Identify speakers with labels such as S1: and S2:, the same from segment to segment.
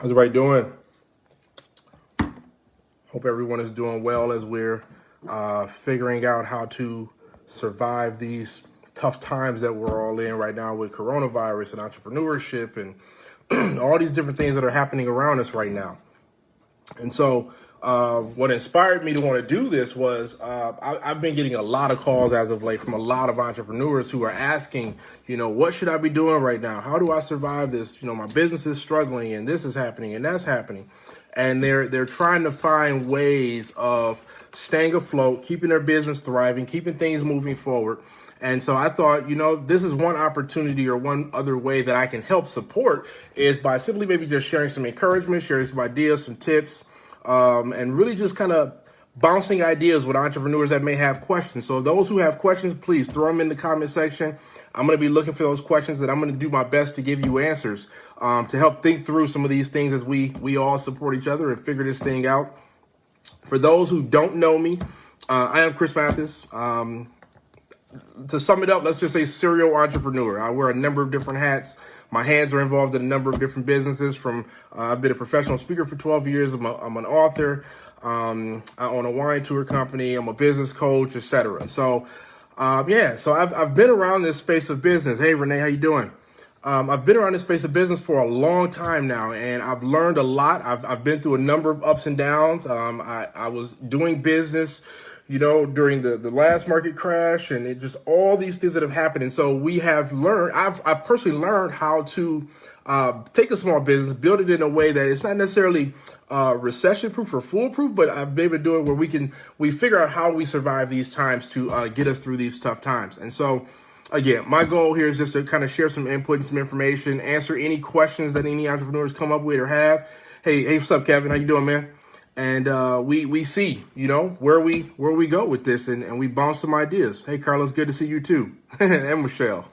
S1: How's everybody doing? Hope everyone is doing well as we're figuring out how to survive these tough times that we're all in right now with coronavirus and entrepreneurship and all these different things that are happening around us right now. And so what inspired me to want to do this was I've been getting a lot of calls as of late from a lot of entrepreneurs who are asking, what should I be doing right now? How do I survive this? My business is struggling and this is happening and that's happening. And they're trying to find ways of staying afloat, keeping their business thriving, keeping things moving forward. And so I thought, this is one opportunity or one other way that I can help support is by simply maybe just sharing some encouragement, sharing some ideas, some tips, and really just kind of bouncing ideas with entrepreneurs that may have questions. So those who have questions, please throw them in the comment section. I'm going to be looking for those questions that I'm going to do my best to give you answers to help think through some of these things as we all support each other and figure this thing out. For those who don't know me, I am Kris Mathis. To sum it up, let's just say serial entrepreneur. I wear a number of different hats. My hands are involved in a number of different businesses. I've been a professional speaker for 12 years. I'm an author. I own a wine tour company. I'm a business coach, etc. So, so I've been around this space of business. Hey, Renee, how you doing? I've been around this space of business for a long time now, and I've learned a lot. I've been through a number of ups and downs. I was doing business, during the last market crash, and it just all these things that have happened. And so we have learned, I've personally learned how to take a small business, build it in a way that it's not necessarily recession proof or foolproof, but I've been able to do it where we figure out how we survive these times to get us through these tough times. And so again, my goal here is just to kind of share some input and some information, answer any questions that any entrepreneurs come up with or have. Hey, what's up, Kevin? How you doing, man? And we see, where we go with this, and we bounce some ideas. Hey, Carlos, good to see you too, and Michelle.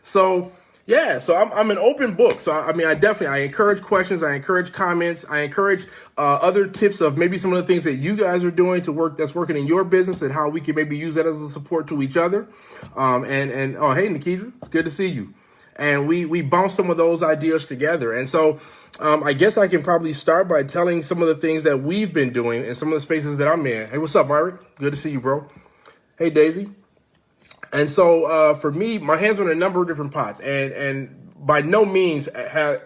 S1: So I'm an open book. So I encourage questions, I encourage comments, I encourage other tips of maybe some of the things that you guys are doing that's working in your business and how we can maybe use that as a support to each other. Oh, hey, Nikita, it's good to see you. And we bounce some of those ideas together. And so I guess I can probably start by telling some of the things that we've been doing in some of the spaces that I'm in. Hey, what's up, Myrick? Good to see you, bro. Hey, Daisy. And so for me, my hands are in a number of different pots, and by no means have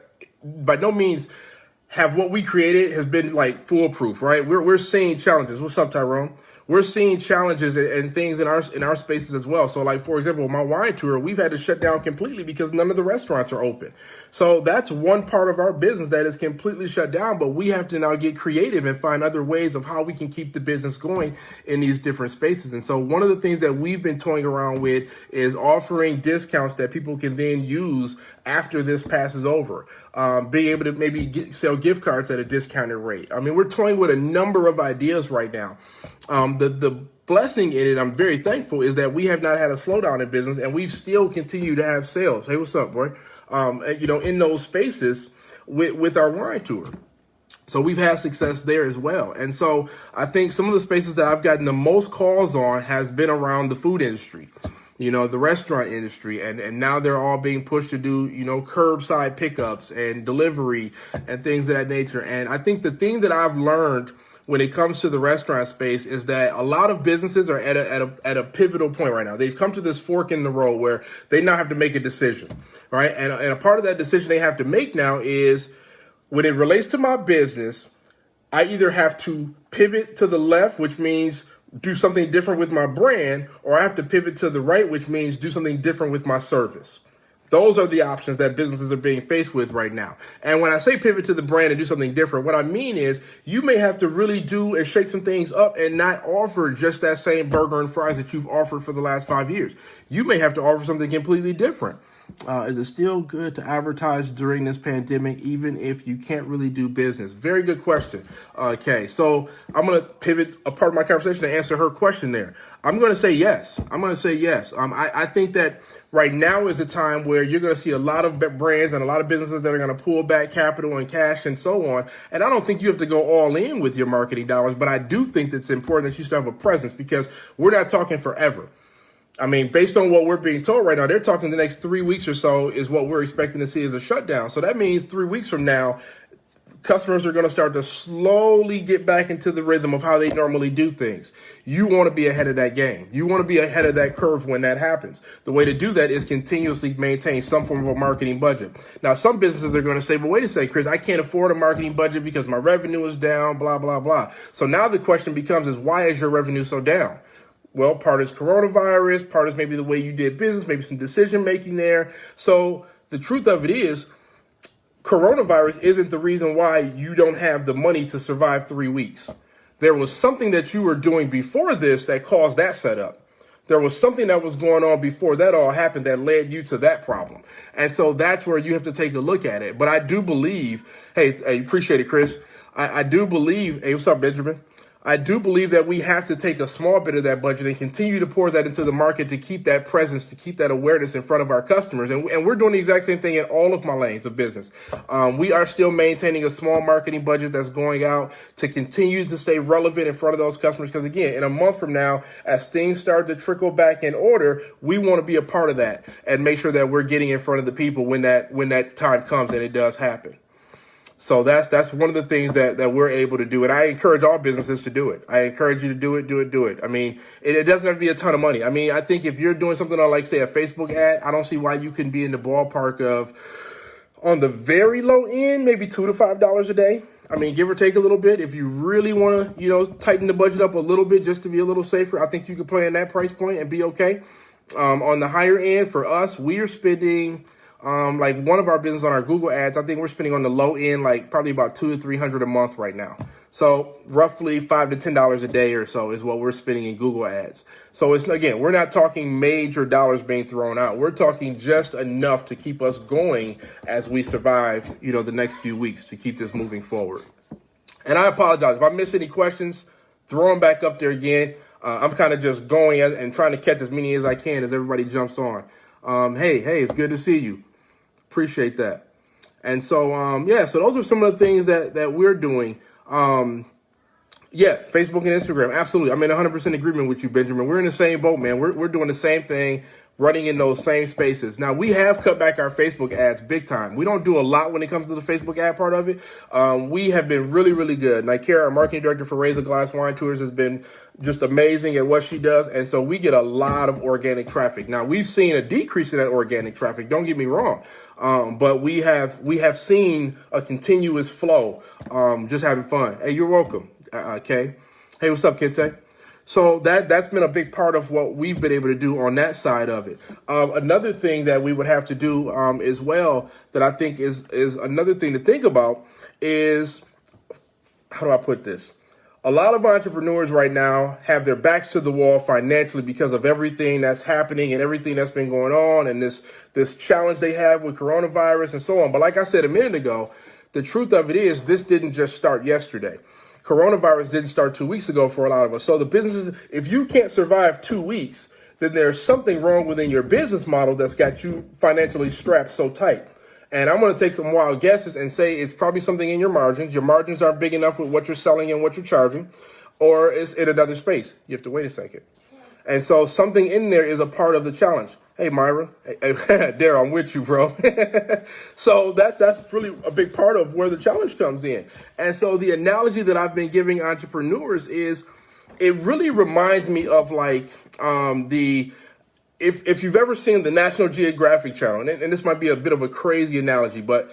S1: what we created has been like foolproof, right? We're seeing challenges. What's up, Tyrone? We're seeing challenges and things in our spaces as well. So like, for example, my wine tour, we've had to shut down completely because none of the restaurants are open. So that's one part of our business that is completely shut down, but we have to now get creative and find other ways of how we can keep the business going in these different spaces. And so one of the things that we've been toying around with is offering discounts that people can then use after this passes over, being able to maybe sell gift cards at a discounted rate. We're toying with a number of ideas right now. The blessing in it, I'm very thankful, is that we have not had a slowdown in business, and we've still continued to have sales. Hey, what's up, boy? In those spaces with our wine tour. So we've had success there as well. And so I think some of the spaces that I've gotten the most calls on has been around the food industry, the restaurant industry. And now they're all being pushed to do, curbside pickups and delivery and things of that nature. And I think the thing that I've learned when it comes to the restaurant space is that a lot of businesses are at a pivotal point right now. They've come to this fork in the road where they now have to make a decision, right? And a part of that decision they have to make now is, when it relates to my business, I either have to pivot to the left, which means do something different with my brand, or I have to pivot to the right, which means do something different with my service. Those are the options that businesses are being faced with right now. And when I say pivot to the brand and do something different, what I mean is you may have to really do and shake some things up and not offer just that same burger and fries that you've offered for the last 5 years. You may have to offer something completely different. Is it still good to advertise during this pandemic, even if you can't really do business? Very good question. Okay, so I'm going to pivot a part of my conversation to answer her question there. I'm going to say yes. I think that right now is a time where you're going to see a lot of brands and a lot of businesses that are going to pull back capital and cash and so on. And I don't think you have to go all in with your marketing dollars, but I do think that it's important that you still have a presence, because we're not talking forever. I mean, based on what we're being told right now, they're talking the next 3 weeks or so is what we're expecting to see as a shutdown. So that means 3 weeks from now, customers are going to start to slowly get back into the rhythm of how they normally do things. You want to be ahead of that game. You want to be ahead of that curve when that happens. The way to do that is continuously maintain some form of a marketing budget. Now, some businesses are going to say, well, wait a second, Kris, I can't afford a marketing budget because my revenue is down, blah, blah, blah. So now the question becomes is why is your revenue so down? Well, part is coronavirus, part is maybe the way you did business, maybe some decision making there. So the truth of it is, coronavirus isn't the reason why you don't have the money to survive 3 weeks. There was something that you were doing before this that caused that setup. There was something that was going on before that all happened that led you to that problem. And so that's where you have to take a look at it. But I do believe, hey, I appreciate it, Kris. I do believe, hey, what's up, Benjamin? I do believe that we have to take a small bit of that budget and continue to pour that into the market to keep that presence, to keep that awareness in front of our customers. And we're doing the exact same thing in all of my lanes of business. We are still maintaining a small marketing budget that's going out to continue to stay relevant in front of those customers. Because again, in a month from now, as things start to trickle back in order, we want to be a part of that and make sure that we're getting in front of the people when that time comes and it does happen. So that's one of the things that we're able to do. And I encourage all businesses to do it. I encourage you to do it. I mean, it doesn't have to be a ton of money. I mean, I think if you're doing something on, like, say, a Facebook ad, I don't see why you couldn't be in the ballpark of, on the very low end, maybe $2 to $5 a day. I mean, give or take a little bit. If you really want to, tighten the budget up a little bit just to be a little safer, I think you could play in that price point and be okay. On the higher end, for us, we are spending... like one of our business on our Google ads, I think we're spending on the low end, like probably about $200 to $300 a month right now. So roughly $5 to $10 a day or so is what we're spending in Google ads. So it's, again, we're not talking major dollars being thrown out. We're talking just enough to keep us going as we survive, the next few weeks to keep this moving forward. And I apologize if I miss any questions, throw them back up there again. I'm kind of just going and trying to catch as many as I can as everybody jumps on. Hey, it's good to see you. Appreciate that. And so, so those are some of the things that we're doing. Facebook and Instagram. Absolutely. I'm in 100% agreement with you, Benjamin. We're in the same boat, man. We're doing the same thing, running in those same spaces. Now, we have cut back our Facebook ads big time. We don't do a lot when it comes to the Facebook ad part of it. We have been really, really good. Nikera, our marketing director for Raise a Glass Wine Tours, has been just amazing at what she does. And so we get a lot of organic traffic. Now, we've seen a decrease in that organic traffic. Don't get me wrong. But we have seen a continuous flow, just having fun. Hey, you're welcome, Kay. Hey, what's up, Kente? So that's been a big part of what we've been able to do on that side of it. Another thing that we would have to do as well that I think is another thing to think about is, how do I put this? A lot of entrepreneurs right now have their backs to the wall financially because of everything that's happening and everything that's been going on and this challenge they have with coronavirus and so on. But like I said a minute ago, the truth of it is this didn't just start yesterday. Coronavirus didn't start 2 weeks ago for a lot of us. So the businesses, if you can't survive 2 weeks, then there's something wrong within your business model that's got you financially strapped so tight. And I'm going to take some wild guesses and say it's probably something in your margins. Your margins aren't big enough with what you're selling and what you're charging, or it's in another space. You have to wait a second. And so something in there is a part of the challenge. Hey, Myra. Hey, Daryl, I'm with you, bro. So that's really a big part of where the challenge comes in. And so the analogy that I've been giving entrepreneurs is it really reminds me of like If you've ever seen the National Geographic channel, and this might be a bit of a crazy analogy, but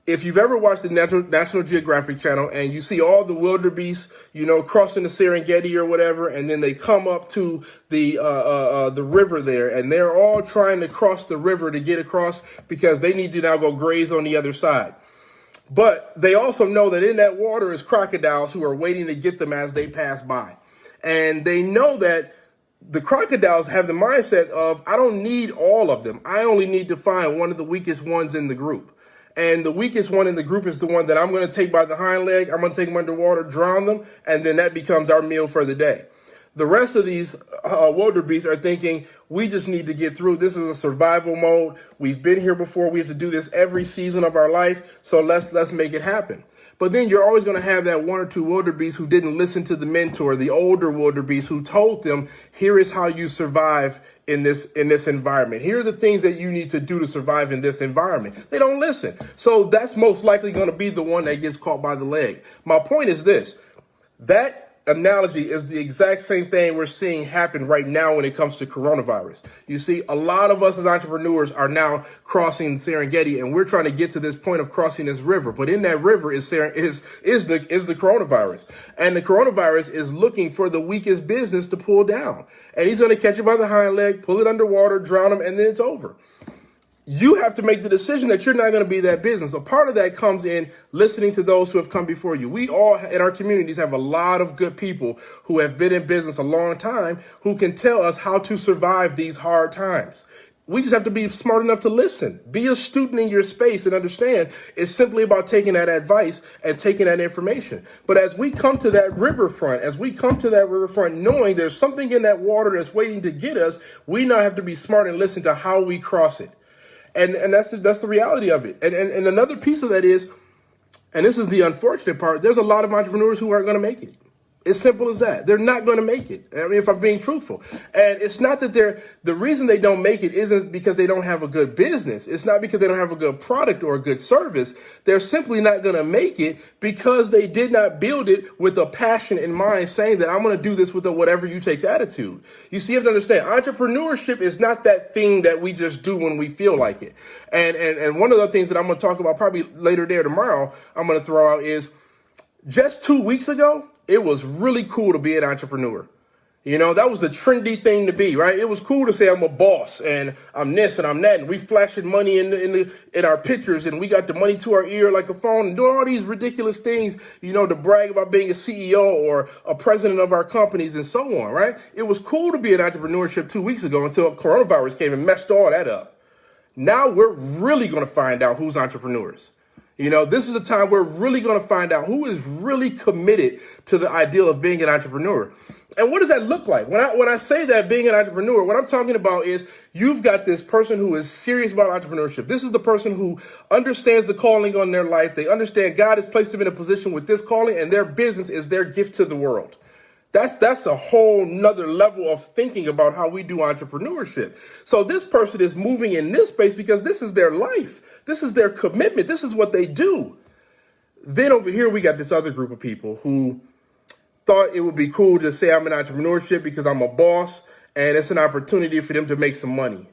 S1: if you've ever watched the National Geographic channel and you see all the wildebeest, crossing the Serengeti or whatever, and then they come up to the river there, and they're all trying to cross the river to get across because they need to now go graze on the other side. But they also know that in that water is crocodiles who are waiting to get them as they pass by. And they know that the crocodiles have the mindset of, I don't need all of them. I only need to find one of the weakest ones in the group. And the weakest one in the group is the one that I'm going to take by the hind leg. I'm going to take them underwater, drown them, and then that becomes our meal for the day. The rest of these wildebeest are thinking, we just need to get through. This is a survival mode. We've been here before. We have to do this every season of our life. So let's make it happen. But then you're always going to have that one or two wildebeest who didn't listen to the mentor, the older wildebeest who told them, here is how you survive in this environment. Here are the things that you need to do to survive in this environment. They don't listen. So that's most likely going to be the one that gets caught by the leg. My point is this. That analogy is the exact same thing we're seeing happen right now when it comes to coronavirus. You see, a lot of us as entrepreneurs are now crossing Serengeti, and we're trying to get to this point of crossing this river. But in that river is the coronavirus, and the coronavirus is looking for the weakest business to pull down, and he's going to catch it by the hind leg, pull it underwater, drown him, and then it's over. You have to make the decision that you're not going to be that business. A part of that comes in listening to those who have come before you. We all in our communities have a lot of good people who have been in business a long time who can tell us how to survive these hard times. We just have to be smart enough to listen. Be a student in your space and understand it's simply about taking that advice and taking that information. But as we come to that riverfront, knowing there's something in that water that's waiting to get us, we now have to be smart and listen to how we cross it. And that's the reality of it. And another piece of that is, and this is the unfortunate part, there's a lot of entrepreneurs who aren't going to make it. It's simple as that. They're not going to make it. I mean, if I'm being truthful. And it's not that the reason they don't make it isn't because they don't have a good business. It's not because they don't have a good product or a good service. They're simply not going to make it because they did not build it with a passion in mind, saying that I'm going to do this with a whatever you takes attitude. You see, you have to understand, entrepreneurship is not that thing that we just do when we feel like it. And one of the things that I'm going to talk about probably later there tomorrow, I'm going to throw out is just 2 weeks ago, it was really cool to be an entrepreneur. You know, that was the trendy thing to be, right? It was cool to say I'm a boss and I'm this and I'm that, and we flashing money in our pictures, and we got the money to our ear like a phone, and doing all these ridiculous things, you know, to brag about being a CEO or a president of our companies and so on, right? It was cool to be in entrepreneurship 2 weeks ago until coronavirus came and messed all that up. Now we're really going to find out who's entrepreneurs. You know, this is the time we're really going to find out who is really committed to the ideal of being an entrepreneur. And what does that look like? When I say that being an entrepreneur, what I'm talking about is you've got this person who is serious about entrepreneurship. This is the person who understands the calling on their life. They understand God has placed them in a position with this calling, and their business is their gift to the world. That's a whole nother level of thinking about how we do entrepreneurship. So this person is moving in this space because this is their life. This is their commitment. This is what they do. Then over here, we got this other group of people who thought it would be cool to say I'm in entrepreneurship because I'm a boss and it's an opportunity for them to make some money.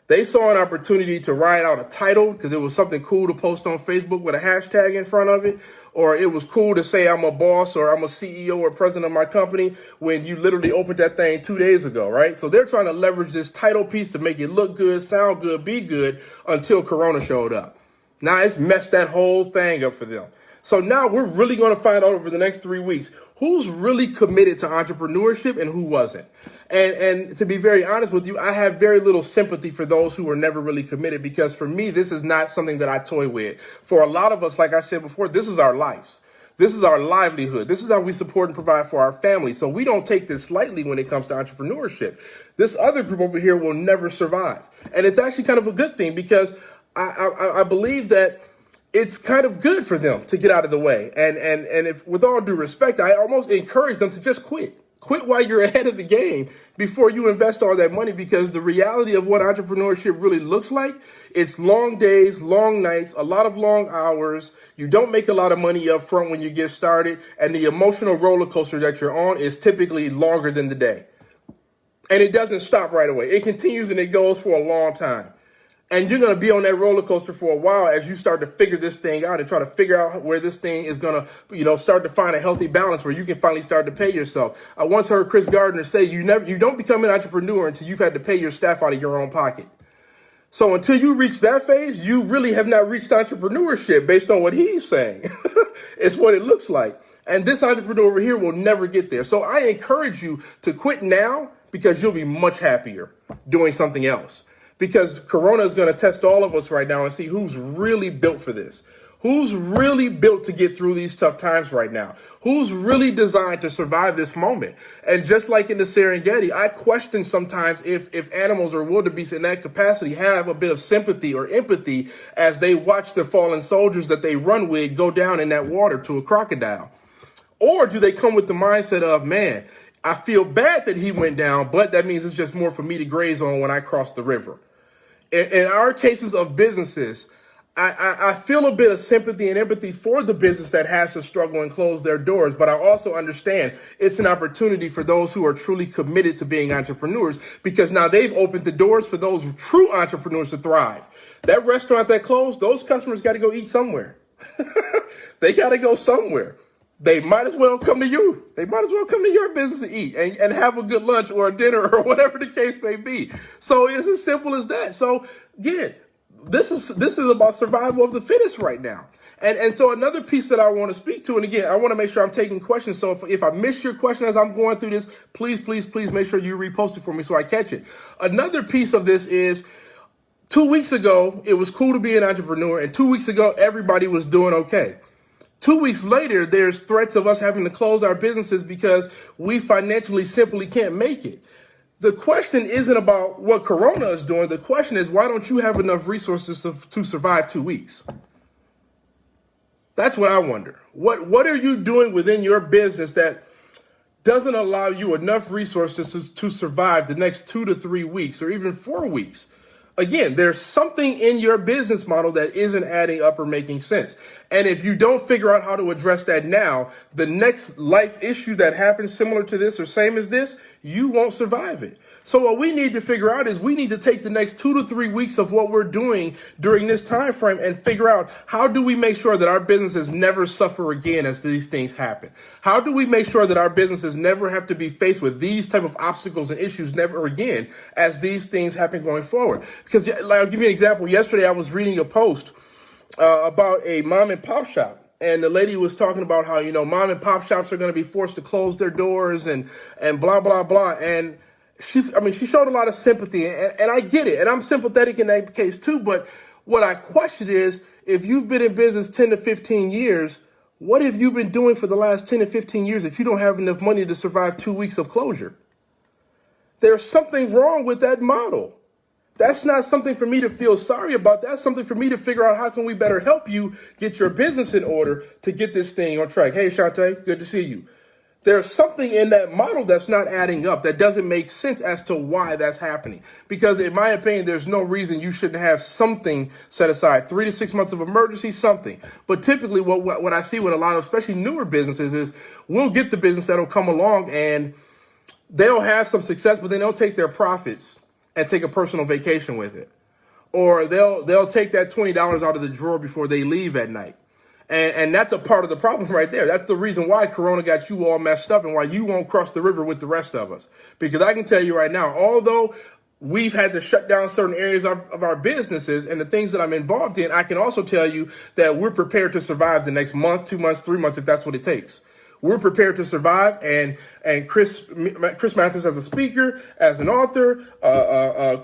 S1: They saw an opportunity to write out a title because it was something cool to post on Facebook with a hashtag in front of it. Or it was cool to say I'm a boss or I'm a CEO or president of my company when you literally opened that thing 2 days ago, right? So they're trying to leverage this title piece to make it look good, sound good, be good until Corona showed up. Now it's messed that whole thing up for them. So now we're really going to find out over the next 3 weeks who's really committed to entrepreneurship and who wasn't. And to be very honest with you, I have very little sympathy for those who were never really committed, because for me, this is not something that I toy with. For a lot of us, like I said before, this is our lives. This is our livelihood. This is how we support and provide for our family. So we don't take this lightly when it comes to entrepreneurship. This other group over here will never survive. And it's actually kind of a good thing, because I believe that it's kind of good for them to get out of the way. And if, with all due respect, I almost encourage them to just quit. Quit while you're ahead of the game before you invest all that money, because the reality of what entrepreneurship really looks like, it's long days, long nights, a lot of long hours. You don't make a lot of money up front when you get started. And the emotional roller coaster that you're on is typically longer than the day. And it doesn't stop right away. It continues and it goes for a long time. And you're going to be on that roller coaster for a while as you start to figure this thing out and try to figure out where this thing is going to, start to find a healthy balance where you can finally start to pay yourself. I once heard Chris Gardner say, you don't become an entrepreneur until you've had to pay your staff out of your own pocket. So until you reach that phase, you really have not reached entrepreneurship based on what he's saying. It's what it looks like. And this entrepreneur over here will never get there. So I encourage you to quit now, because you'll be much happier doing something else. Because Corona is going to test all of us right now and see who's really built for this, Who's really built to get through these tough times right now? Who's really designed to survive this moment? And just like in the Serengeti, I question sometimes if animals or wildebeest in that capacity have a bit of sympathy or empathy as they watch the fallen soldiers that they run with go down in that water to a crocodile. Or do they come with the mindset of, man, I feel bad that he went down, but that means it's just more for me to graze on when I cross the river. In our cases of businesses, I feel a bit of sympathy and empathy for the business that has to struggle and close their doors, but I also understand it's an opportunity for those who are truly committed to being entrepreneurs, because now they've opened the doors for those true entrepreneurs to thrive. That restaurant that closed, those customers got to go eat somewhere. They got to go somewhere. They might as well come to you. They might as well come to your business to eat and have a good lunch or a dinner or whatever the case may be. So it's as simple as that. So again, this is about survival of the fittest right now. And so another piece that I want to speak to, and again, I want to make sure I'm taking questions. So if I miss your question as I'm going through this, please make sure you repost it for me so I catch it. Another piece of this is 2 weeks ago, it was cool to be an entrepreneur. And 2 weeks ago, everybody was doing okay. 2 weeks later, there's threats of us having to close our businesses because we financially simply can't make it. The question isn't about what Corona is doing. The question is, why don't you have enough resources to survive 2 weeks? That's what I wonder. What are you doing within your business that doesn't allow you enough resources to survive the next 2 to 3 weeks or even 4 weeks? Again, there's something in your business model that isn't adding up or making sense. And if you don't figure out how to address that now, the next life issue that happens similar to this or same as this, you won't survive it. So what we need to figure out is we need to take the next 2 to 3 weeks of what we're doing during this time frame and figure out, how do we make sure that our businesses never suffer again as these things happen? How do we make sure that our businesses never have to be faced with these type of obstacles and issues never again as these things happen going forward? Because I'll give you an example. Yesterday, I was reading a post about a mom and pop shop. And the lady was talking about how, mom and pop shops are going to be forced to close their doors and blah, blah, blah. And she showed a lot of sympathy, and I get it. And I'm sympathetic in that case too. But what I question is, if you've been in business 10 to 15 years, what have you been doing for the last 10 to 15 years if you don't have enough money to survive 2 weeks of closure? There's something wrong with that model. That's not something for me to feel sorry about. That's something for me to figure out how can we better help you get your business in order to get this thing on track. Hey, Shantae, good to see you. There's something in that model that's not adding up, that doesn't make sense as to why that's happening. Because in my opinion, there's no reason you shouldn't have something set aside, 3 to 6 months of emergency, something. But typically what I see with a lot of, especially newer businesses, is we'll get the business that'll come along and they'll have some success, but then they'll take their profits and take a personal vacation with it. Or they'll take that $20 out of the drawer before they leave at night. And that's a part of the problem right there. That's the reason why Corona got you all messed up and why you won't cross the river with the rest of us. Because I can tell you right now, although we've had to shut down certain areas of our businesses and the things that I'm involved in, I can also tell you that we're prepared to survive the next month, 2 months, 3 months, if that's what it takes. We're prepared to survive, and Kris Mathis as a speaker, as an author,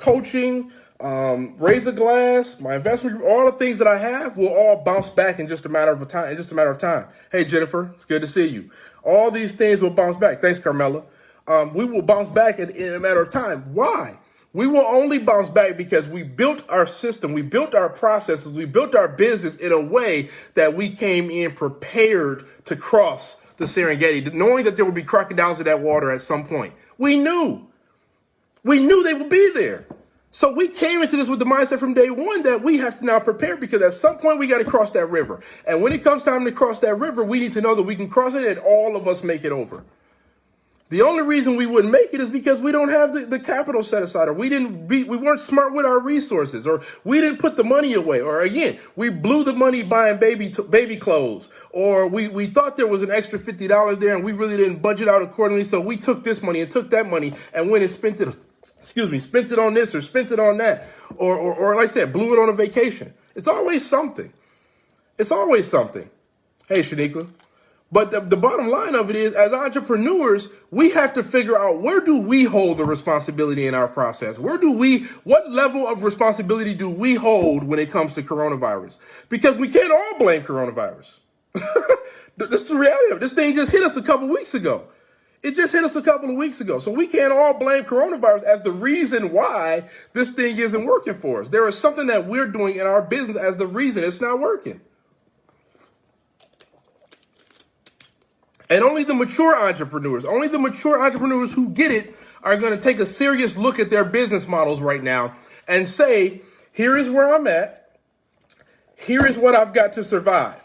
S1: coaching, raise a glass, my investment group, all the things that I have will all bounce back in just a matter of time. Hey, Jennifer, it's good to see you. All these things will bounce back. Thanks, Carmela. We will bounce back in a matter of time. Why? We will only bounce back because we built our system, we built our processes, we built our business in a way that we came in prepared to cross the Serengeti, knowing that there would be crocodiles in that water at some point. We knew they would be there. So we came into this with the mindset from day one that we have to now prepare, because at some point we got to cross that river. And when it comes time to cross that river, we need to know that we can cross it and all of us make it over. The only reason we wouldn't make it is because we don't have the capital set aside, or we weren't smart with our resources, or we didn't put the money away, or again, we blew the money buying baby clothes, or we thought there was an extra $50 there and we really didn't budget out accordingly. So we took this money and took that money and went and spent it on this or spent it on that, or like I said, blew it on a vacation. It's always something. It's always something. Hey, Shaniqua. But the bottom line of it is, as entrepreneurs, we have to figure out, where do we hold the responsibility in our process? What level of responsibility do we hold when it comes to coronavirus? Because we can't all blame coronavirus. This is the reality of it. This thing just hit us a couple weeks ago. It just hit us a couple of weeks ago. So we can't all blame coronavirus as the reason why this thing isn't working for us. There is something that we're doing in our business as the reason it's not working. And only the mature entrepreneurs who get it are going to take a serious look at their business models right now and say, here is where I'm at. Here is what I've got to survive.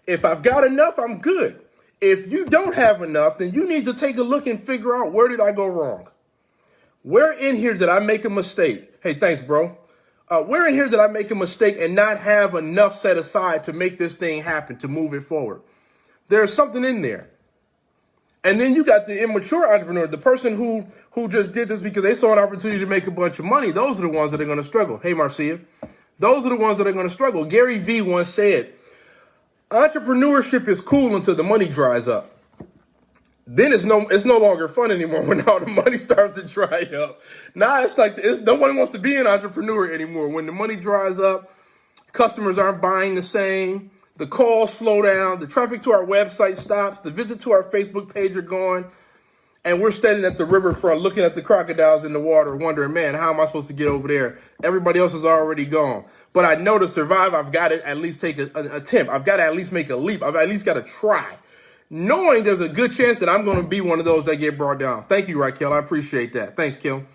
S1: If I've got enough, I'm good. If you don't have enough, then you need to take a look and figure out, where did I go wrong? Where in here did I make a mistake? Hey, thanks, bro. Where in here did I make a mistake and not have enough set aside to make this thing happen, to move it forward? There's something in there. And then you got the immature entrepreneur, the person who just did this because they saw an opportunity to make a bunch of money. Those are the ones that are going to struggle. Hey, Marcia. Those are the ones that are going to struggle. Gary Vee once said, entrepreneurship is cool until the money dries up. Then it's no longer fun anymore when all the money starts to dry up. Now it's like nobody wants to be an entrepreneur anymore. When the money dries up, customers aren't buying the same. The calls slow down, the traffic to our website stops, the visit to our Facebook page are gone, and we're standing at the riverfront looking at the crocodiles in the water, wondering, man, how am I supposed to get over there? Everybody else is already gone. But I know to survive, I've got to at least take an attempt. I've got to at least make a leap. I've at least got to try, knowing there's a good chance that I'm going to be one of those that get brought down. Thank you, Raquel. I appreciate that. Thanks, Kim.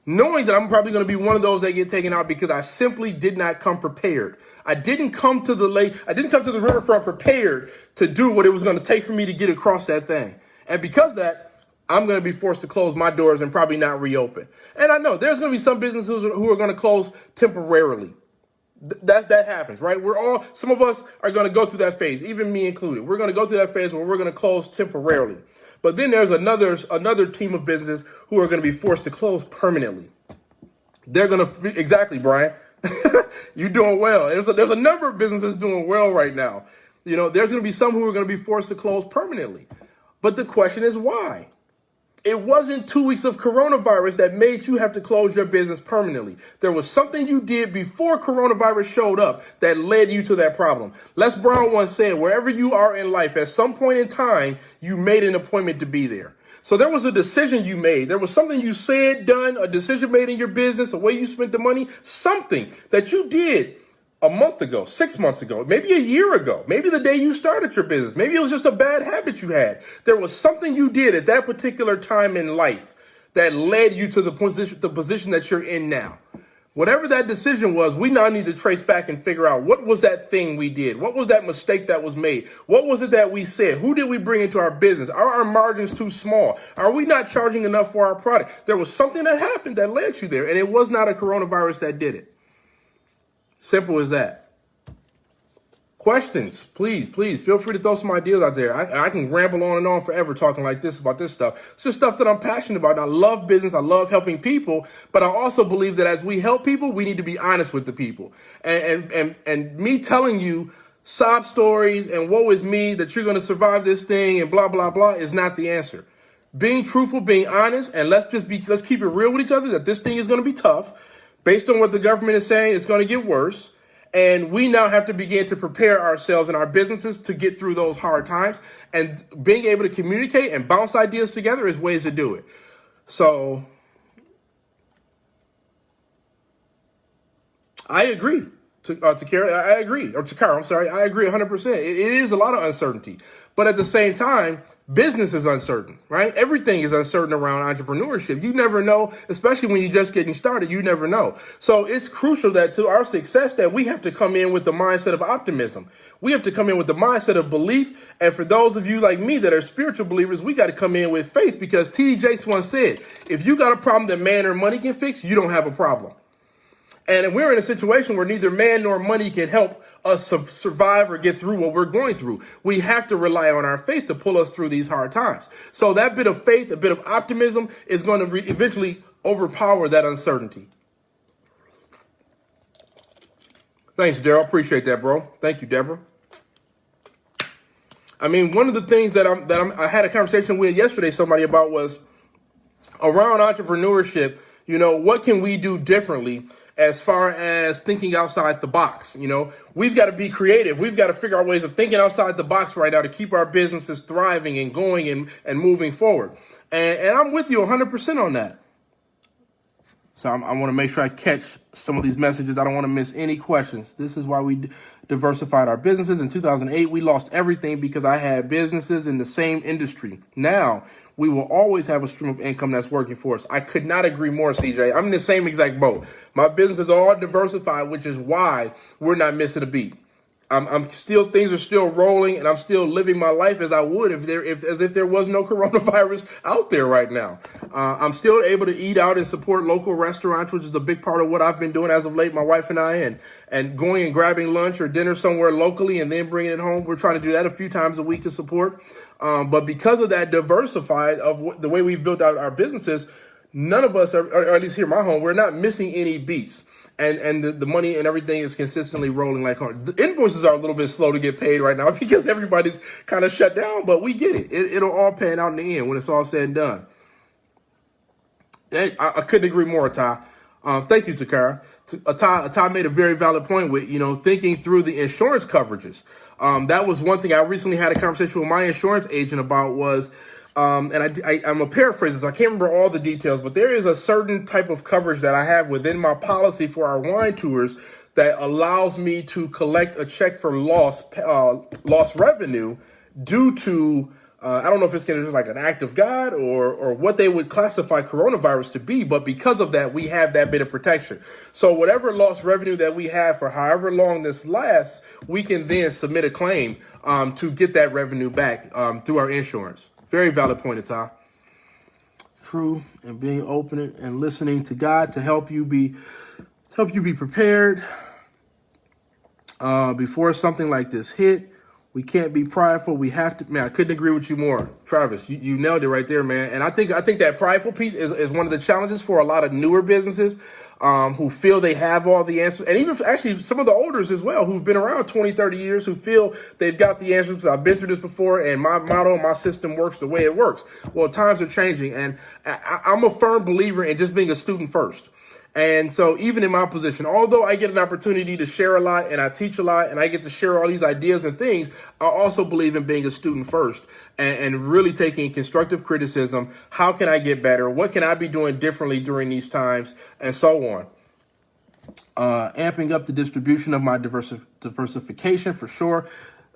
S1: Knowing that I'm probably going to be one of those that get taken out because I simply did not come prepared. I didn't come to the riverfront prepared to do what it was going to take for me to get across that thing. And because of that, I'm going to be forced to close my doors and probably not reopen. And I know there's going to be some businesses who are going to close temporarily. That happens, right? Some of us are going to go through that phase, even me included. We're going to go through that phase where we're going to close temporarily. But then there's another team of businesses who are going to be forced to close permanently. They're going to, exactly, Brian. You're doing well. There's a number of businesses doing well right now. You know, there's going to be some who are going to be forced to close permanently. But the question is, why? It wasn't 2 weeks of coronavirus that made you have to close your business permanently. There was something you did before coronavirus showed up that led you to that problem. Les Brown once said, wherever you are in life, at some point in time, you made an appointment to be there. So there was a decision you made. There was something you said, done, a decision made in your business, a way you spent the money, something that you did a month ago, 6 months ago, maybe a year ago, maybe the day you started your business. Maybe it was just a bad habit you had. There was something you did at that particular time in life that led you to the position that you're in now. Whatever that decision was, we now need to trace back and figure out, what was that thing we did? What was that mistake that was made? What was it that we said? Who did we bring into our business? Are our margins too small? Are we not charging enough for our product? There was something that happened that led you there, and it was not a coronavirus that did it. Simple as that. Questions, please feel free to throw some ideas out there. I can ramble on and on forever talking like this about this stuff. It's just stuff that I'm passionate about. And I love business. I love helping people. But I also believe that as we help people, we need to be honest with the people. And me telling you sob stories and woe is me that you're going to survive this thing and blah, blah, blah is not the answer. Being truthful, being honest, and let's keep it real with each other that this thing is going to be tough. Based on what the government is saying, it's going to get worse. And we now have to begin to prepare ourselves and our businesses to get through those hard times. And being able to communicate and bounce ideas together is ways to do it. So I agree. To Kara, I agree. Or to Kara, I'm sorry. I agree 100%. It is a lot of uncertainty. But at the same time, business is uncertain, right? Everything is uncertain around entrepreneurship. You never know, especially when you're just getting started, you never know. So it's crucial that to our success that we have to come in with the mindset of optimism. We have to come in with the mindset of belief. And for those of you like me that are spiritual believers, we got to come in with faith because T.D. Jakes once said, if you got a problem that man or money can fix, you don't have a problem. And we're in a situation where neither man nor money can help us survive or get through what we're going through. We have to rely on our faith to pull us through these hard times. So that bit of faith, a bit of optimism is going to eventually overpower that uncertainty. Thanks, Daryl. Appreciate that, bro. Thank you, Deborah. I mean, one of the things that I had a conversation with yesterday, somebody about was around entrepreneurship. What can we do differently as far as thinking outside the box? We've got to be creative. We've got to figure out ways of thinking outside the box right now to keep our businesses thriving and going and moving forward. And I'm with you 100% on that. So I want to make sure I catch some of these messages. I don't want to miss any questions. This is why we diversified our businesses. In 2008, we lost everything because I had businesses in the same industry. Now, we will always have a stream of income that's working for us. I could not agree more, CJ. I'm in the same exact boat. My business is all diversified, which is why we're not missing a beat. Things are still rolling, and I'm still living my life as I would as if there was no coronavirus out there right now. I'm still able to eat out and support local restaurants, which is a big part of what I've been doing as of late, my wife and I, and going and grabbing lunch or dinner somewhere locally and then bringing it home. We're trying to do that a few times a week to support. But because of that diversified of the way we've built out our businesses, none of us, or at least here in my home, we're not missing any beats. And the money and everything is consistently rolling like hard. The invoices are a little bit slow to get paid right now because everybody's kind of shut down, but we get it. It'll all pan out in the end when it's all said and done. I couldn't agree more, Ty. Thank you, Takara. Ty made a very valid point with, thinking through the insurance coverages. That was one thing I recently had a conversation with my insurance agent about was, and I'm a paraphrasing, so I can't remember all the details, but there is a certain type of coverage that I have within my policy for our wine tours that allows me to collect a check for lost revenue due to, I don't know if it's going to be like an act of God or what they would classify coronavirus to be, but because of that, we have that bit of protection. So whatever lost revenue that we have for however long this lasts, we can then submit a claim to get that revenue back through our insurance. Very valid point, Ty. True, and being open and listening to God to help you be prepared before something like this hit. We can't be prideful. We have to. Man, I couldn't agree with you more, Travis. You nailed it right there, man. And I think that prideful piece is one of the challenges for a lot of newer businesses who feel they have all the answers. And even actually some of the olders as well who've been around 20, 30 years who feel they've got the answers because I've been through this before and my model and my system works the way it works. Well, times are changing. And I'm a firm believer in just being a student first. And so even in my position, although I get an opportunity to share a lot and I teach a lot and I get to share all these ideas and things, I also believe in being a student first and really taking constructive criticism. How can I get better? What can I be doing differently during these times? And so on. Amping up the distribution of my diversification for sure.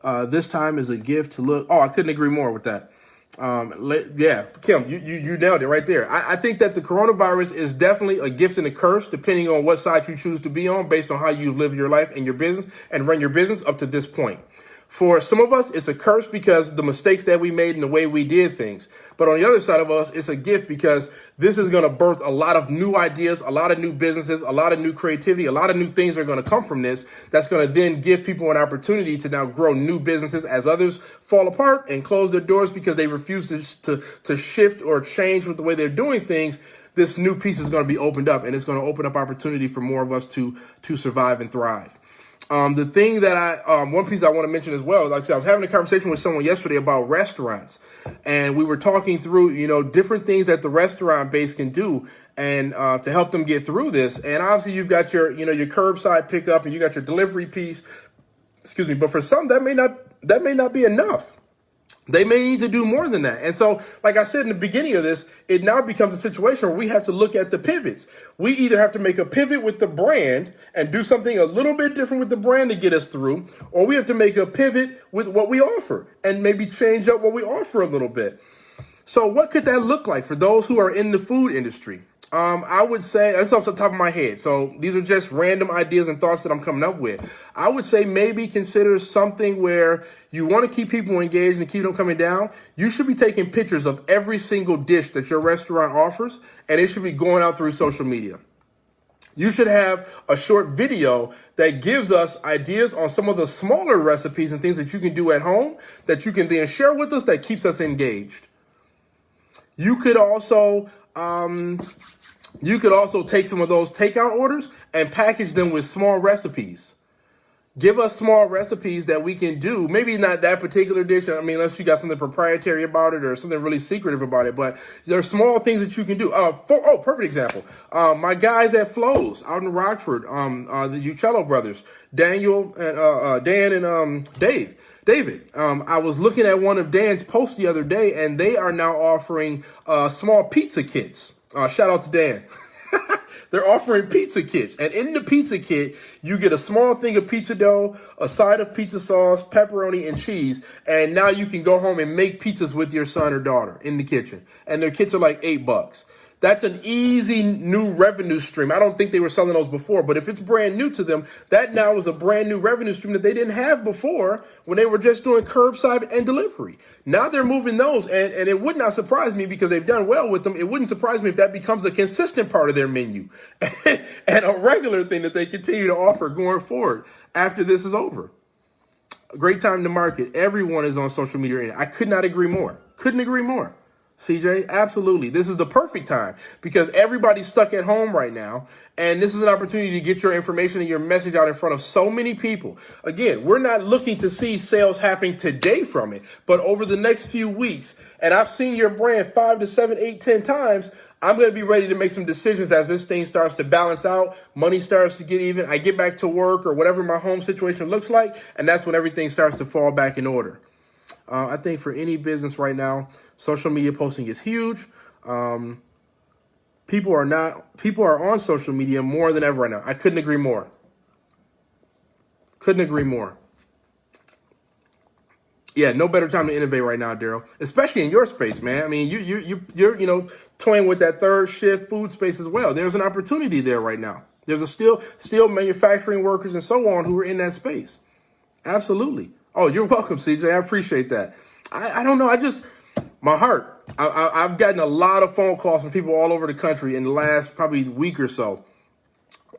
S1: This time is a gift to look. Oh, I couldn't agree more with that. Yeah, Kim, you nailed it right there. I think that the coronavirus is definitely a gift and a curse, depending on what side you choose to be on, based on how you live your life and your business and run your business up to this point. For some of us, it's a curse because the mistakes that we made and the way we did things. But on the other side of us, it's a gift because this is going to birth a lot of new ideas, a lot of new businesses, a lot of new creativity, a lot of new things are going to come from this. That's going to then give people an opportunity to now grow new businesses as others fall apart and close their doors because they refuse to shift or change with the way they're doing things. This new piece is going to be opened up, and it's going to open up opportunity for more of us to survive and thrive. The thing that one piece I want to mention as well, like I said, I was having a conversation with someone yesterday about restaurants, and we were talking through, different things that the restaurant base can do and to help them get through this. And obviously you've got your curbside pickup and you got your delivery piece, but for some that may not be enough. They may need to do more than that. And so, like I said in the beginning of this, it now becomes a situation where we have to look at the pivots. We either have to make a pivot with the brand and do something a little bit different with the brand to get us through, or we have to make a pivot with what we offer and maybe change up what we offer a little bit. So what could that look like for those who are in the food industry? I would say, that's off the top of my head. So these are just random ideas and thoughts that I'm coming up with. I would say maybe consider something where you want to keep people engaged and keep them coming down. You should be taking pictures of every single dish that your restaurant offers, and it should be going out through social media. You should have a short video that gives us ideas on some of the smaller recipes and things that you can do at home that you can then share with us that keeps us engaged. You could also take some of those takeout orders and package them with small recipes. Give us small recipes that we can do. Maybe not that particular dish. I mean, unless you got something proprietary about it or something really secretive about it. But there are small things that you can do. Perfect example. My guys at Flows out in Rockford, the Uccello brothers, Daniel and Dan and David. I was looking at one of Dan's posts the other day, and they are now offering small pizza kits. Shout out to Dan. They're offering pizza kits. And in the pizza kit, you get a small thing of pizza dough, a side of pizza sauce, pepperoni, and cheese. And now you can go home and make pizzas with your son or daughter in the kitchen. And their kits are like $8. That's an easy new revenue stream. I don't think they were selling those before, but if it's brand new to them, that now is a brand new revenue stream that they didn't have before when they were just doing curbside and delivery. Now they're moving those, and it would not surprise me because they've done well with them. It wouldn't surprise me if that becomes a consistent part of their menu and a regular thing that they continue to offer going forward after this is over. A great time to market. Everyone is on social media. I could not agree more. Couldn't agree more. CJ, absolutely. This is the perfect time because everybody's stuck at home right now. And this is an opportunity to get your information and your message out in front of so many people. Again, we're not looking to see sales happening today from it, but over the next few weeks. And I've seen your brand 5 to 7, 8, 10 times. I'm going to be ready to make some decisions as this thing starts to balance out. Money starts to get even. I get back to work or whatever my home situation looks like. And that's when everything starts to fall back in order. I think for any business right now, social media posting is huge. People are on social media more than ever right now. I couldn't agree more. Couldn't agree more. Yeah, no better time to innovate right now, Daryl. Especially in your space, man. I mean, you're toying with that third shift food space as well. There's an opportunity there right now. There's a still manufacturing workers and so on who are in that space. Absolutely. Oh, you're welcome, CJ. I appreciate that. I don't know. My heart. I've gotten a lot of phone calls from people all over the country in the last probably week or so.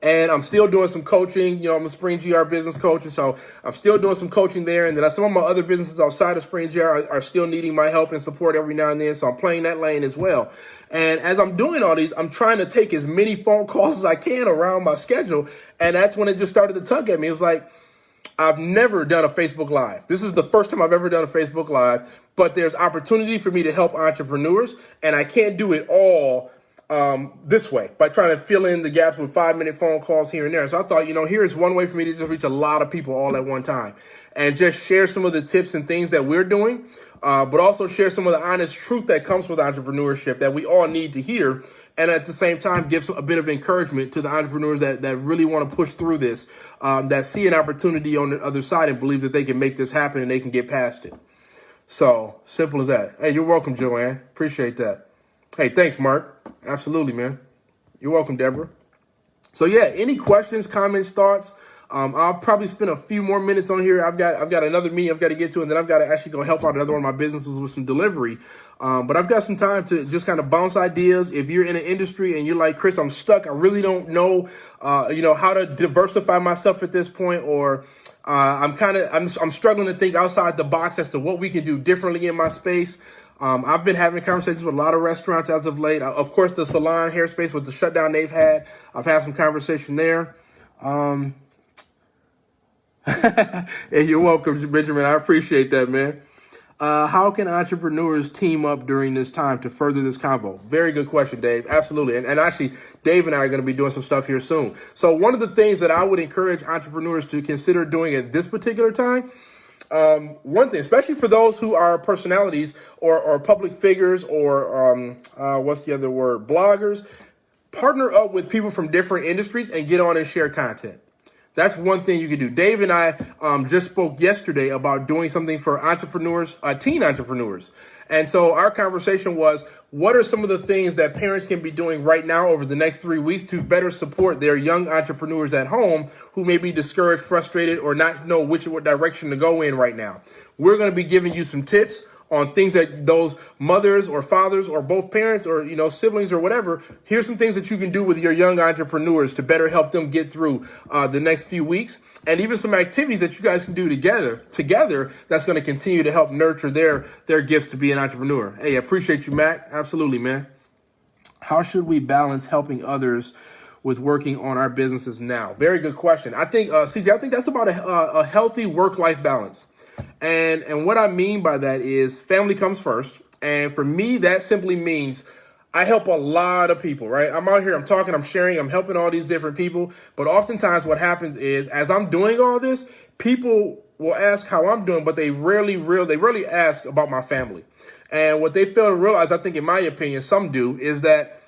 S1: And I'm still doing some coaching. I'm a Spring GR business coach. And so I'm still doing some coaching there. And then some of my other businesses outside of Spring GR are still needing my help and support every now and then. So I'm playing that lane as well. And as I'm doing all these, I'm trying to take as many phone calls as I can around my schedule. And that's when it just started to tug at me. It was like, I've never done a Facebook Live. This is the first time I've ever done a Facebook Live, but there's opportunity for me to help entrepreneurs, and I can't do it all this way by trying to fill in the gaps with 5-minute phone calls here and there. So I thought, here's one way for me to just reach a lot of people all at one time and just share some of the tips and things that we're doing, but also share some of the honest truth that comes with entrepreneurship that we all need to hear. And at the same time, give a bit of encouragement to the entrepreneurs that really want to push through this, that see an opportunity on the other side and believe that they can make this happen and they can get past it. So simple as that. Hey, you're welcome, Joanne. Appreciate that. Hey, thanks, Mark. Absolutely, man. You're welcome, Deborah. So yeah, any questions, comments, thoughts? I'll probably spend a few more minutes on here. I've got another meeting I've got to get to, and then I've got to actually go help out another one of my businesses with some delivery. But I've got some time to just kind of bounce ideas. If you're in an industry and you're like, Kris, I'm stuck. I really don't know, how to diversify myself at this point, or I'm struggling to think outside the box as to what we can do differently in my space. I've been having conversations with a lot of restaurants as of late. Of course, the salon hair space with the shutdown they've had, I've had some conversation there. Hey, you're welcome, Benjamin. I appreciate that, man. How can entrepreneurs team up during this time to further this convo? Very good question, Dave. Absolutely. And actually, Dave and I are going to be doing some stuff here soon. So one of the things that I would encourage entrepreneurs to consider doing at this particular time, one thing, especially for those who are personalities or public figures or what's the other word, bloggers, partner up with people from different industries and get on and share content. That's one thing you can do. Dave and I just spoke yesterday about doing something for entrepreneurs, teen entrepreneurs. And so our conversation was, what are some of the things that parents can be doing right now over the next 3 weeks to better support their young entrepreneurs at home who may be discouraged, frustrated, or not know what direction to go in right now? We're going to be giving you some tips on things that those mothers or fathers or both parents or, siblings or whatever. Here's some things that you can do with your young entrepreneurs to better help them get through the next few weeks, and even some activities that you guys can do together that's going to continue to help nurture their gifts to be an entrepreneur. Hey, I appreciate you, Mac. Absolutely, man. How should we balance helping others with working on our businesses now? Very good question. I think, CJ, I think that's about a healthy work-life balance. And what I mean by that is family comes first. And for me, that simply means I help a lot of people, right? I'm out here, I'm talking, I'm sharing, I'm helping all these different people. But oftentimes what happens is as I'm doing all this, people will ask how I'm doing, but they rarely ask about my family. And what they fail to realize, I think in my opinion, some do, is that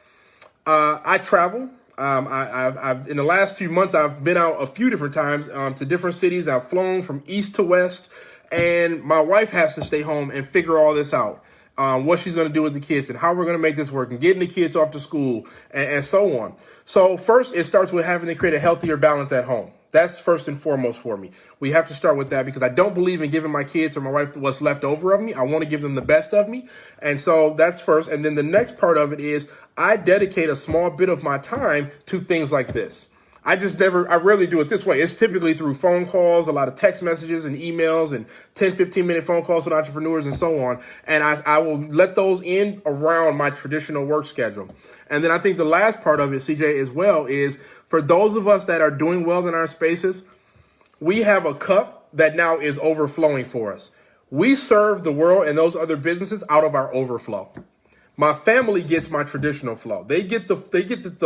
S1: I travel. I've in the last few months, I've been out a few different times to different cities. I've flown from east to west, and my wife has to stay home and figure all this out. What she's going to do with the kids and how we're going to make this work and getting the kids off to school and so on. So first, it starts with having to create a healthier balance at home. That's first and foremost for me. We have to start with that because I don't believe in giving my kids or my wife what's left over of me. I want to give them the best of me. And so that's first. And then the next part of it is I dedicate a small bit of my time to things like this. I rarely do it this way. It's typically through phone calls, a lot of text messages and emails and 10, 15-minute phone calls with entrepreneurs and so on. And I will let those in around my traditional work schedule. And then I think the last part of it, CJ, as well, is for those of us that are doing well in our spaces, we have a cup that now is overflowing for us. We serve the world and those other businesses out of our overflow. My family gets my traditional flow. They get the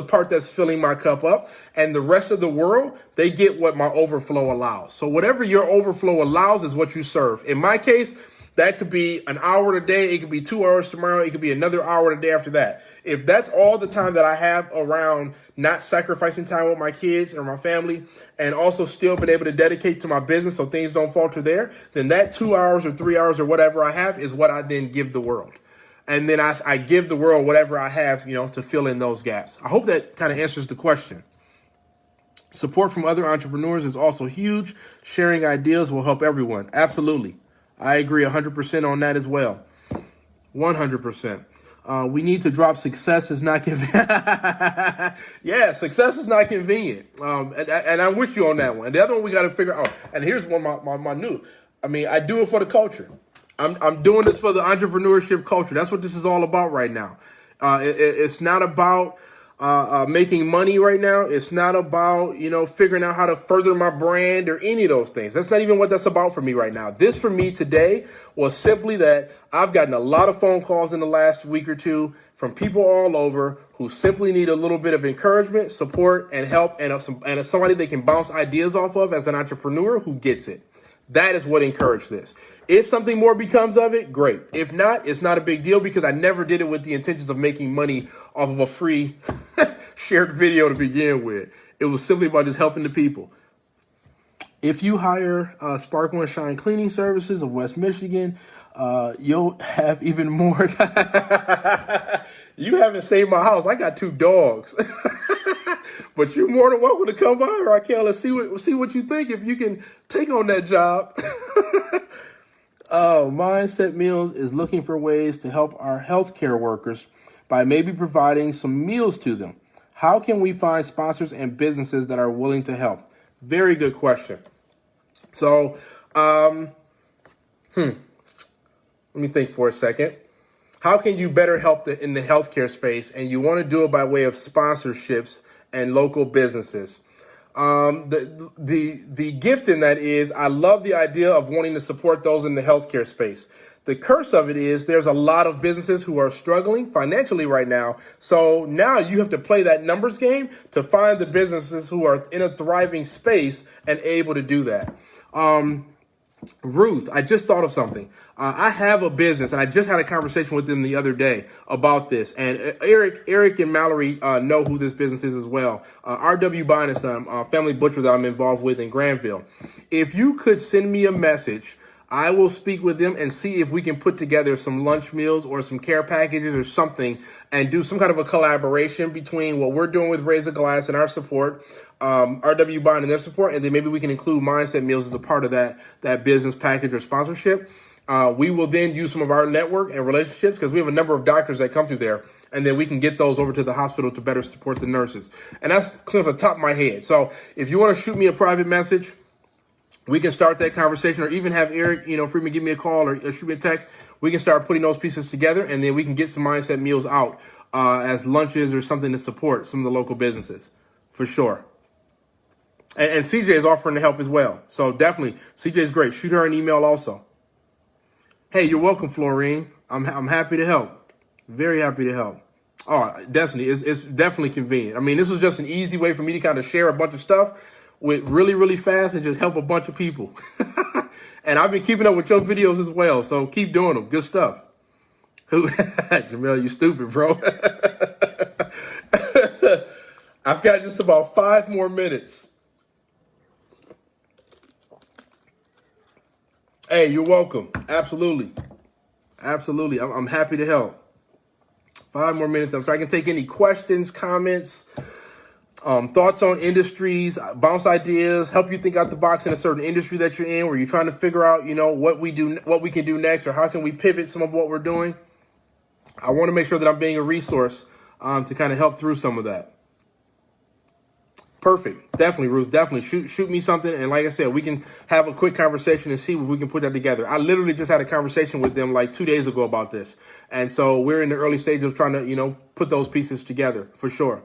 S1: part that's filling my cup up, and the rest of the world, they get what my overflow allows. So whatever your overflow allows is what you serve. In my case, that could be an hour today. It could be 2 hours tomorrow. It could be another hour the day after that. If that's all the time that I have around not sacrificing time with my kids or my family and also still been able to dedicate to my business so things don't falter there, then that 2 hours or 3 hours or whatever I have is what I then give the world. And then I give the world whatever I have, to fill in those gaps. I hope that kind of answers the question. Support from other entrepreneurs is also huge. Sharing ideas will help everyone. Absolutely. I agree 100% on that as well. 100%. We need to drop success is not convenient. Yeah, success is not convenient. And I'm with you on that one. And the other one we got to figure out. And here's one my new. I do it for the culture. I'm doing this for the entrepreneurship culture. That's what this is all about right now. It's not about making money right now. It's not about, figuring out how to further my brand or any of those things. That's not even what that's about for me right now. This for me today was simply that I've gotten a lot of phone calls in the last week or two from people all over who simply need a little bit of encouragement, support, and help, and somebody they can bounce ideas off of as an entrepreneur who gets it. That is what encouraged this. If something more becomes of it, great. If not, it's not a big deal because I never did it with the intentions of making money off of a free shared video to begin with. It was simply about just helping the people. If you hire Sparkle and Shine Cleaning Services of West Michigan, you'll have even more. You haven't saved my house. I got 2 dogs. But you're more than welcome to come by, Raquel, and see what you think if you can take on that job. Mindset Meals is looking for ways to help our healthcare workers by maybe providing some meals to them. How can we find sponsors and businesses that are willing to help? Very good question. So, let me think for a second. How can you better help in the healthcare space? And you want to do it by way of sponsorships and local businesses. The gift in that is I love the idea of wanting to support those in the healthcare space. The curse of it is there's a lot of businesses who are struggling financially right now. So now you have to play that numbers game to find the businesses who are in a thriving space and able to do that. Ruth, I just thought of something. I have a business, and I just had a conversation with them the other day about this. And Eric and Mallory know who this business is as well. R.W. Bine and Son, family butcher that I'm involved with in Granville. If you could send me a message, I will speak with them and see if we can put together some lunch meals or some care packages or something and do some kind of a collaboration between what we're doing with Raise a Glass and our support, RW Bond and their support, and then maybe we can include Mindset Meals as a part of that business package or sponsorship. We will then use some of our network and relationships because we have a number of doctors that come through there, and then we can get those over to the hospital to better support the nurses. And that's clear off the top of my head. So if you want to shoot me a private message, we can start that conversation, or even have Eric, Freeman give me a call or shoot me a text. We can start putting those pieces together, and then we can get some Mindset Meals out as lunches or something to support some of the local businesses. for sure. And CJ is offering to help as well. So definitely, CJ is great. Shoot her an email also. Hey, you're welcome, Florine. I'm happy to help. Very happy to help. Oh, Destiny, it's definitely convenient. I mean, this was just an easy way for me to kind of share a bunch of stuff with really, really fast and just help a bunch of people. And I've been keeping up with your videos as well, so keep doing them. Good stuff. Jamel, you stupid, bro. I've got just about 5 more minutes. Hey, you're welcome. Absolutely. Absolutely. I'm happy to help. 5 more minutes. If I can take any questions, comments, thoughts on industries, bounce ideas, help you think out the box in a certain industry that you're in, where you're trying to figure out, what we can do next, or how can we pivot some of what we're doing. I want to make sure that I'm being a resource to kind of help through some of that. Perfect. Definitely, Ruth. Definitely shoot me something. And like I said, we can have a quick conversation and see if we can put that together. I literally just had a conversation with them like 2 days ago about this. And so we're in the early stage of trying to, put those pieces together for sure.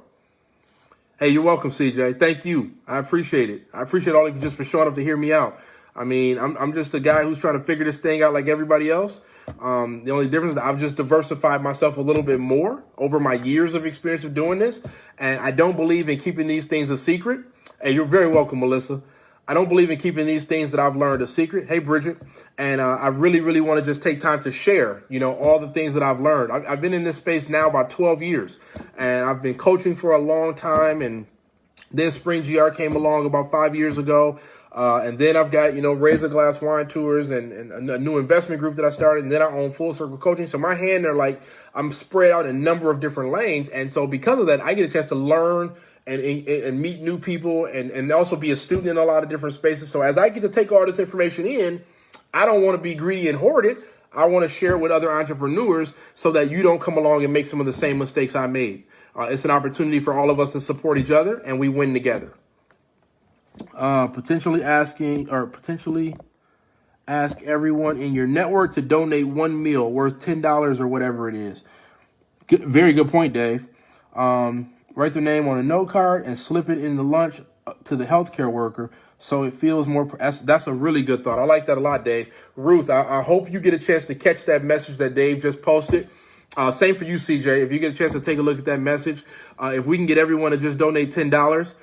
S1: Hey, you're welcome, CJ. Thank you. I appreciate it. I appreciate all of you just for showing up to hear me out. I mean, I'm just a guy who's trying to figure this thing out like everybody else. The only difference is that I've just diversified myself a little bit more over my years of experience of doing this. And I don't believe in keeping these things a secret. Hey, you're very welcome, Melissa. I don't believe in keeping these things that I've learned a secret. Hey, Bridget. And I really, really want to just take time to share, all the things that I've learned. I've been in this space now about 12 years, and I've been coaching for a long time. And then Spring GR came along about 5 years ago. And then I've got, Razor Glass Wine Tours and a new investment group that I started. And then I own Full Circle Coaching. So my hand are like, I'm spread out in a number of different lanes. And so because of that, I get a chance to learn and meet new people and also be a student in a lot of different spaces. So as I get to take all this information in, I don't want to be greedy and hoard it. I want to share it with other entrepreneurs so that you don't come along and make some of the same mistakes I made. It's an opportunity for all of us to support each other, and we win together. Potentially ask everyone in your network to donate one meal worth $10 or whatever it is. Very good point, Dave. Write their name on a note card and slip it in the lunch to the healthcare worker so it feels more. That's a really good thought. I like that a lot, Dave. Ruth, I hope you get a chance to catch that message that Dave just posted. Same for you, CJ. If you get a chance to take a look at that message, if we can get everyone to just donate $10,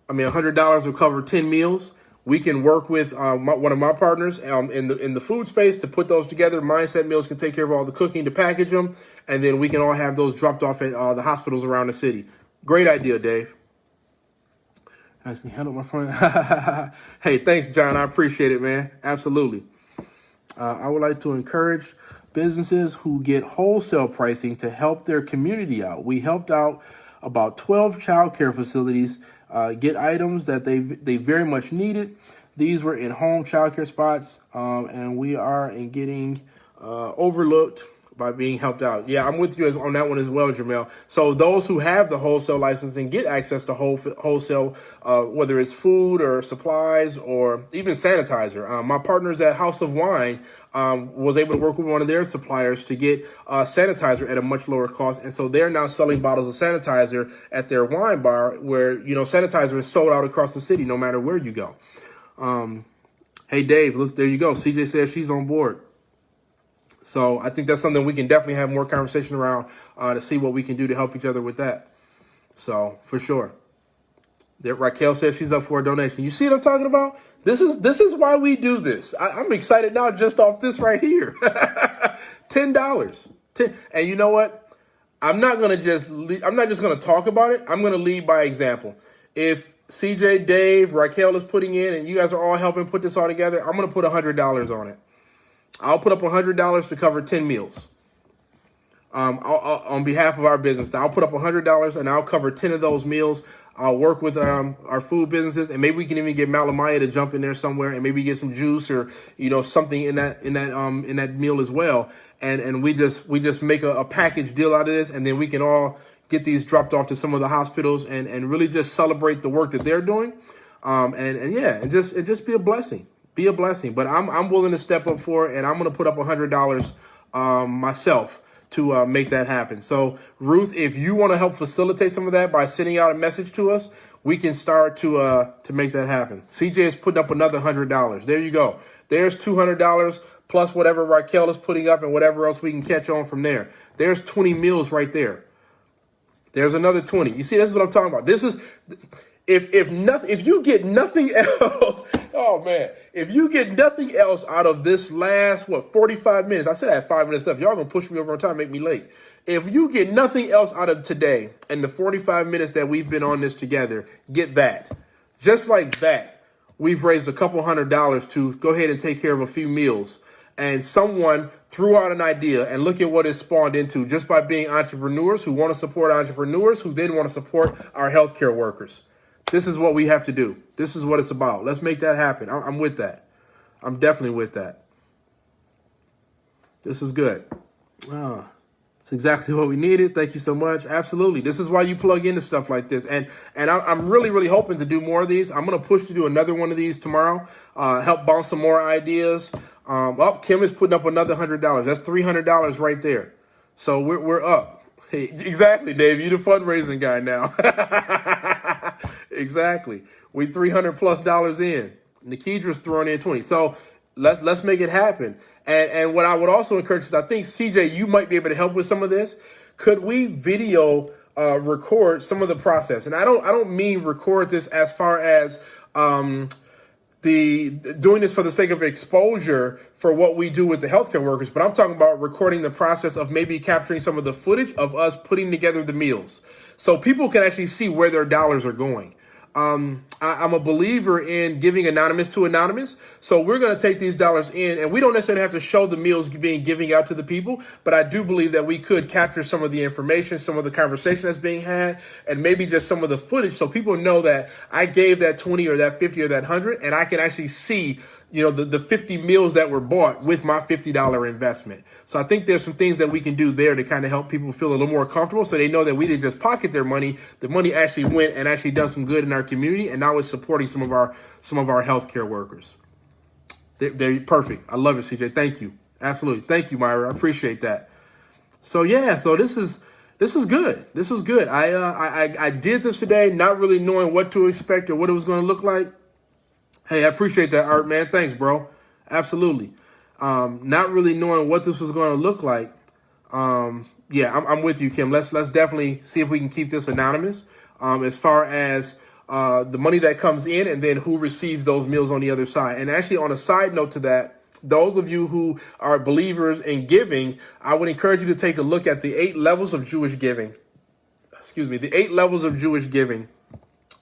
S1: $100 will cover 10 meals. We can work with one of my partners in the food space to put those together. Mindset Meals can take care of all the cooking to package them, and then we can all have those dropped off at the hospitals around the city. Great idea, Dave. Nicely handled, my friend. Hey, thanks, John. I appreciate it, man. Absolutely. I would like to encourage businesses who get wholesale pricing to help their community out. We helped out about 12 childcare facilities get items that they very much needed. These were in-home childcare spots, and we are in getting overlooked by being helped out. Yeah, I'm with you on that one as well, Jamel. So those who have the wholesale license and get access to wholesale, whether it's food or supplies or even sanitizer. My partners at House of Wine was able to work with one of their suppliers to get sanitizer at a much lower cost. And so they're now selling bottles of sanitizer at their wine bar where, sanitizer is sold out across the city no matter where you go. Hey, Dave, look, there you go. CJ says she's on board. So I think that's something we can definitely have more conversation around to see what we can do to help each other with that. So for sure. Raquel says she's up for a donation. You see what I'm talking about? This is why we do this. I'm excited now just off this right here. $10. And you know what? I'm not just going to talk about it. I'm going to lead by example. If CJ, Dave, Raquel is putting in and you guys are all helping put this all together, I'm going to put $100 on it. I'll put up $100 to cover 10 meals. On behalf of our business, I'll put up $100 and I'll cover 10 of those meals. I'll work with our food businesses, and maybe we can even get Malamaya to jump in there somewhere, and maybe get some juice or something in that meal as well. And we just make a package deal out of this, and then we can all get these dropped off to some of the hospitals and really just celebrate the work that they're doing. And just be a blessing. Be a blessing. But I'm willing to step up for it, and I'm going to put up $100 myself to make that happen. So, Ruth, if you want to help facilitate some of that by sending out a message to us, we can start to make that happen. CJ is putting up another $100. There you go. There's $200 plus whatever Raquel is putting up and whatever else we can catch on from there. There's 20 meals right there. There's another 20. You see, this is what I'm talking about. This is if you get nothing else, oh man, if you get nothing else out of this last 45 minutes. I said I had 5 minutes left. Y'all gonna push me over on time, make me late. If you get nothing else out of today and the 45 minutes that we've been on this together, get that. Just like that, we've raised a couple $100 to go ahead and take care of a few meals. And someone threw out an idea, and look at what it spawned into just by being entrepreneurs who want to support entrepreneurs who then want to support our healthcare workers. This is what we have to do. This is what it's about. Let's make that happen. I'm with that. I'm definitely with that. This is good. It's exactly what we needed. Thank you so much. Absolutely. This is why you plug into stuff like this. And I'm really, really hoping to do more of these. I'm going to push to do another one of these tomorrow. Help bounce some more ideas. Kim is putting up another $100. That's $300 right there. So we're up. Hey, exactly, Dave. You're the fundraising guy now. Exactly. We $300+ in. Nikidra's throwing in 20. So let's make it happen. And what I would also encourage is, I think, CJ, you might be able to help with some of this. Could we video record some of the process? And I don't mean record this as far as doing this for the sake of exposure for what we do with the healthcare workers, but I'm talking about recording the process of maybe capturing some of the footage of us putting together the meals so people can actually see where their dollars are going. I'm a believer in giving anonymous to anonymous. So we're going to take these dollars in, and we don't necessarily have to show the meals being giving out to the people. But I do believe that we could capture some of the information, some of the conversation that's being had, and maybe just some of the footage so people know that I gave that 20 or that 50 or that 100, and I can actually see, the 50 meals that were bought with my $50 investment. So I think there's some things that we can do there to kind of help people feel a little more comfortable so they know that we didn't just pocket their money. The money actually went and actually done some good in our community, and now it's supporting some of our healthcare workers. They're perfect. I love it, CJ. Thank you. Absolutely. Thank you, Myra. I appreciate that. So yeah, so this is good. This was good. I did this today, not really knowing what to expect or what it was going to look like. Hey, I appreciate that, Art, man. Thanks, bro. Absolutely. Not really knowing what this was going to look like. Yeah, I'm with you, Kim. Let's definitely see if we can keep this anonymous as far as the money that comes in and then who receives those meals on the other side. And actually, on a side note to that, those of you who are believers in giving, I would encourage you to take a look at the 8 levels of Jewish giving. The 8 levels of Jewish giving.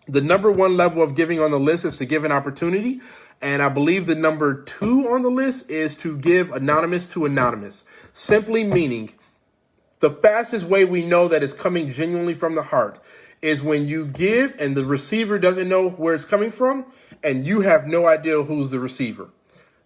S1: The number 1 level of giving on the list is to give an opportunity. And I believe the number 2 on the list is to give anonymous to anonymous. Simply meaning the fastest way we know that it's coming genuinely from the heart is when you give and the receiver doesn't know where it's coming from and you have no idea who's the receiver.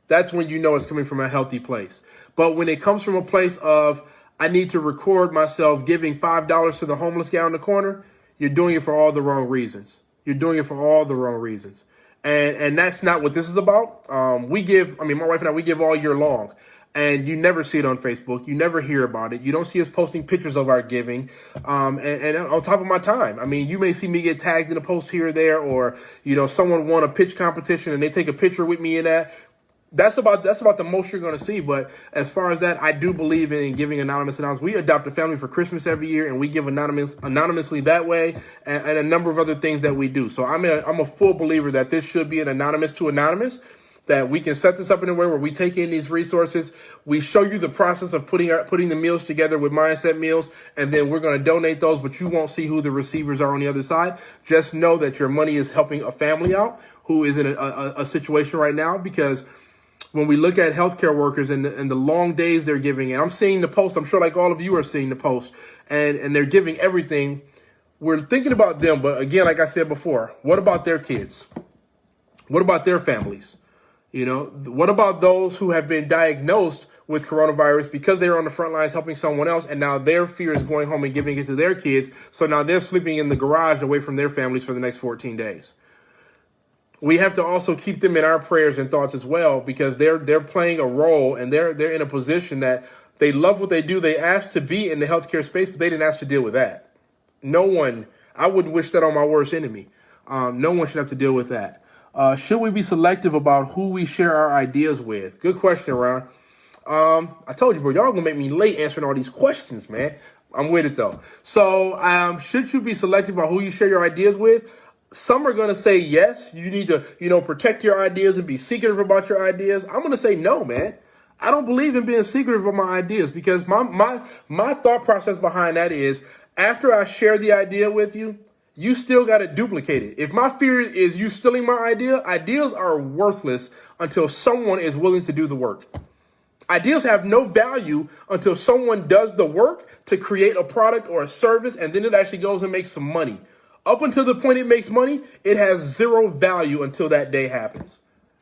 S1: That's when you know it's coming from a healthy place. But when it comes from a place of, I need to record myself giving $5 to the homeless guy on the corner, you're doing it for all the wrong reasons. You're doing it for all the wrong reasons. And that's not what this is about. My wife and I, we give all year long. And you never see it on Facebook. You never hear about it. You don't see us posting pictures of our giving. And on top of my time, you may see me get tagged in a post here or there, or, someone won a pitch competition and they take a picture with me in that. That's about the most you're going to see. But as far as that, I do believe in giving anonymous announcements. We adopt a family for Christmas every year, and we give anonymously that way, and a number of other things that we do. So I'm a full believer that this should be an anonymous to anonymous, that we can set this up in a way where we take in these resources. We show you the process of putting the meals together with Mindset Meals, and then we're going to donate those, but you won't see who the receivers are on the other side. Just know that your money is helping a family out who is in a situation right now, because when we look at healthcare workers and the long days they're giving, and I'm seeing the post, I'm sure like all of you are seeing the post, and they're giving everything, we're thinking about them. But again, like I said before, what about their kids? What about their families? What about those who have been diagnosed with coronavirus because they were on the front lines helping someone else, and now their fear is going home and giving it to their kids, so now they're sleeping in the garage away from their families for the next 14 days. We have to also keep them in our prayers and thoughts as well, because they're playing a role, and they're in a position that they love what they do. They asked to be in the healthcare space, but they didn't ask to deal with that. No one, I wouldn't wish that on my worst enemy. No one should have to deal with that. Should we be selective about who we share our ideas with? Good question, Ron. I told you, bro, y'all gonna make me late answering all these questions, man. I'm with it though. So, should you be selective about who you share your ideas with? Some are gonna say yes. You need to, protect your ideas and be secretive about your ideas. I'm gonna say no, man. I don't believe in being secretive about my ideas because my thought process behind that is after I share the idea with you, you still got to duplicate it. If my fear is you stealing my idea, ideas are worthless until someone is willing to do the work. Ideas have no value until someone does the work to create a product or a service, and then it actually goes and makes some money. Up until the point it makes money, it has zero value until that day happens.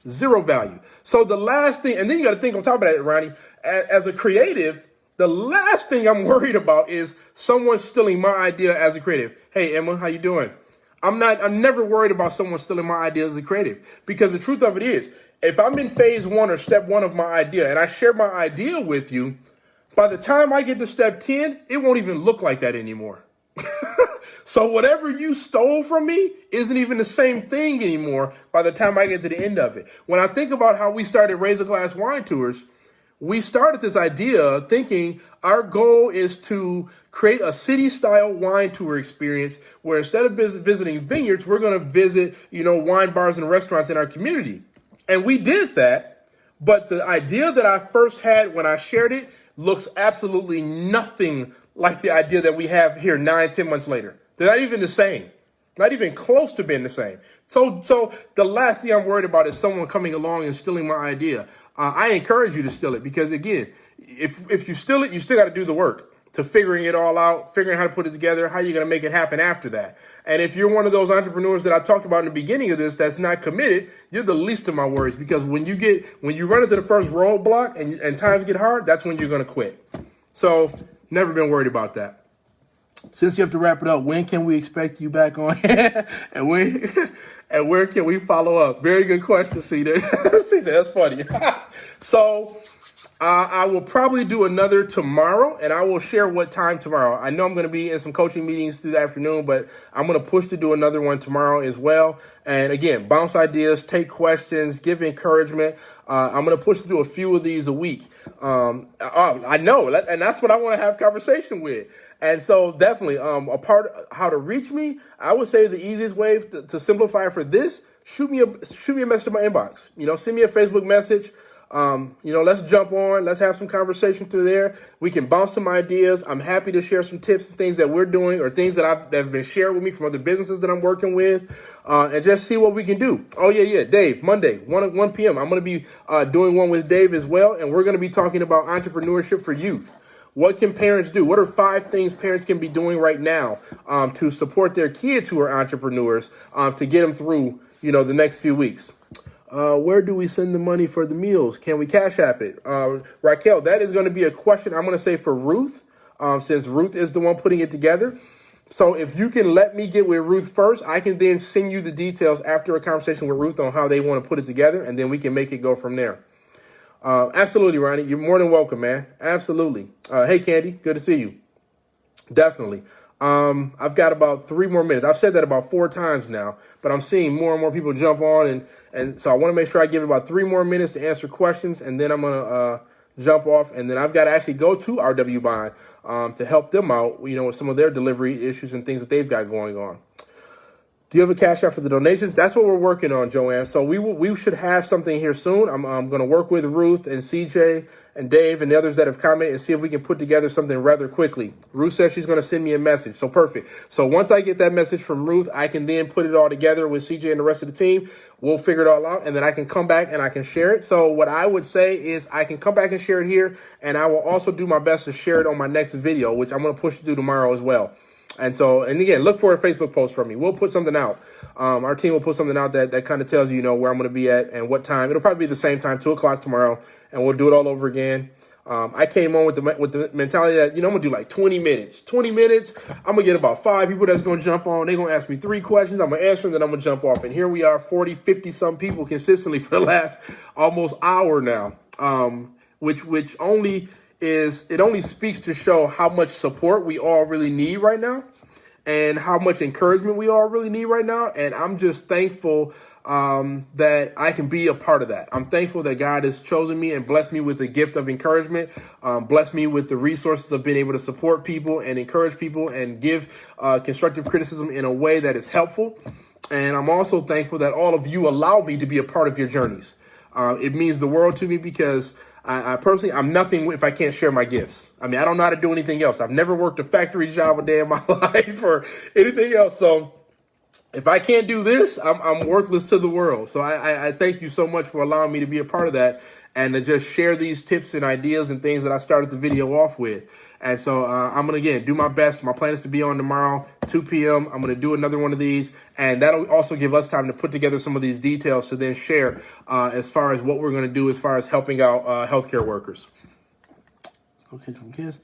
S1: Zero value. So the last thing, and then you got to think on top of that, Ronnie, as a creative, the last thing I'm worried about is someone stealing my idea as a creative. Hey, Emma, how you doing? I'm never worried about someone stealing my idea as a creative because the truth of it is, if I'm in phase 1 or step 1 of my idea and I share my idea with you, by the time I get to step 10, it won't even look like that anymore. So whatever you stole from me isn't even the same thing anymore by the time I get to the end of it. When I think about how we started Razor Glass Wine Tours, we started this idea thinking our goal is to create a city-style wine tour experience where instead of visiting vineyards, we're going to visit, wine bars and restaurants in our community. And we did that, but the idea that I first had when I shared it looks absolutely nothing like the idea that we have here 9-10 months later. They're not even the same, not even close to being the same. So the last thing I'm worried about is someone coming along and stealing my idea. I encourage you to steal it because, again, if you steal it, you still got to do the work to figuring it all out, figuring how to put it together, how you're going to make it happen after that. And if you're one of those entrepreneurs that I talked about in the beginning of this that's not committed, you're the least of my worries because when you run into the first roadblock and times get hard, that's when you're going to quit. So never been worried about that. Since you have to wrap it up, when can we expect you back on? and where can we follow up? Very good question, CJ. CJ, that's funny. So I will probably do another tomorrow, and I will share what time tomorrow. I know I'm going to be in some coaching meetings through the afternoon, but I'm going to push to do another one tomorrow as well. And again, bounce ideas, take questions, give encouragement. I'm going to push to do a few of these a week. I know, and that's what I want to have conversation with. And so definitely a part of how to reach me, I would say the easiest way to simplify for this, shoot me a message in my inbox. Send me a Facebook message. Let's jump on. Let's have some conversation through there. We can bounce some ideas. I'm happy to share some tips and things that we're doing or things that have been shared with me from other businesses that I'm working with, and just see what we can do. Oh, yeah. Dave, Monday, 1 p.m. I'm going to be doing one with Dave as well, and we're going to be talking about entrepreneurship for youth. What can parents do? What are 5 things parents can be doing right now to support their kids who are entrepreneurs to get them through, the next few weeks? Where do we send the money for the meals? Can we Cash App it? Raquel, that is going to be a question I'm going to say for Ruth, since Ruth is the one putting it together. So if you can let me get with Ruth first, I can then send you the details after a conversation with Ruth on how they want to put it together, and then we can make it go from there. Absolutely, Ronnie. You're more than welcome, man. Absolutely. Hey, Candy. Good to see you. Definitely. I've got about 3 more minutes. I've said that about 4 times now, but I'm seeing more and more people jump on. And so I want to make sure I give about 3 more minutes to answer questions. And then I'm going to jump off. And then I've got to actually go to RW Bond to help them out, with some of their delivery issues and things that they've got going on. Do you have a Cash App for the donations? That's what we're working on, Joanne. So we should have something here soon. I'm going to work with Ruth and CJ and Dave and the others that have commented and see if we can put together something rather quickly. Ruth says she's going to send me a message. So perfect. So once I get that message from Ruth, I can then put it all together with CJ and the rest of the team. We'll figure it all out, and then I can come back and I can share it. So what I would say is I can come back and share it here, and I will also do my best to share it on my next video, which I'm going to push to do tomorrow as well. And again, look for a Facebook post from me. We'll put something out. Our team will put something out that kind of tells you, where I'm going to be at and what time. It'll probably be the same time, 2 o'clock tomorrow, and we'll do it all over again. I came on with the mentality that, I'm going to do like 20 minutes. 20 minutes, I'm going to get about 5 people that's going to jump on. They're going to ask me 3 questions. I'm going to answer them, then I'm going to jump off. And here we are, 40, 50-some people consistently for the last almost hour now, which only speaks to show how much support we all really need right now. and how much encouragement we all really need right now. And I'm just thankful that I can be a part of that. I'm thankful that God has chosen me and blessed me with the gift of encouragement, blessed me with the resources of being able to support people and encourage people and give constructive criticism in a way that is helpful. And I'm also thankful that all of you allow me to be a part of your journeys. It means the world to me because I personally, I'm nothing if I can't share my gifts. I mean, I don't know how to do anything else. I've never worked a factory job a day in my life or anything else. So if I can't do this, I'm worthless to the world. So I thank you so much for allowing me to be a part of that and to just share these tips and ideas and things that I started the video off with. And so I'm going to, again, do my best. My plan is to be on tomorrow, 2 p.m. I'm going to do another one of these. And that'll also give us time to put together some of these details to then share as far as what we're going to do as far as helping out healthcare workers. Okay, kids.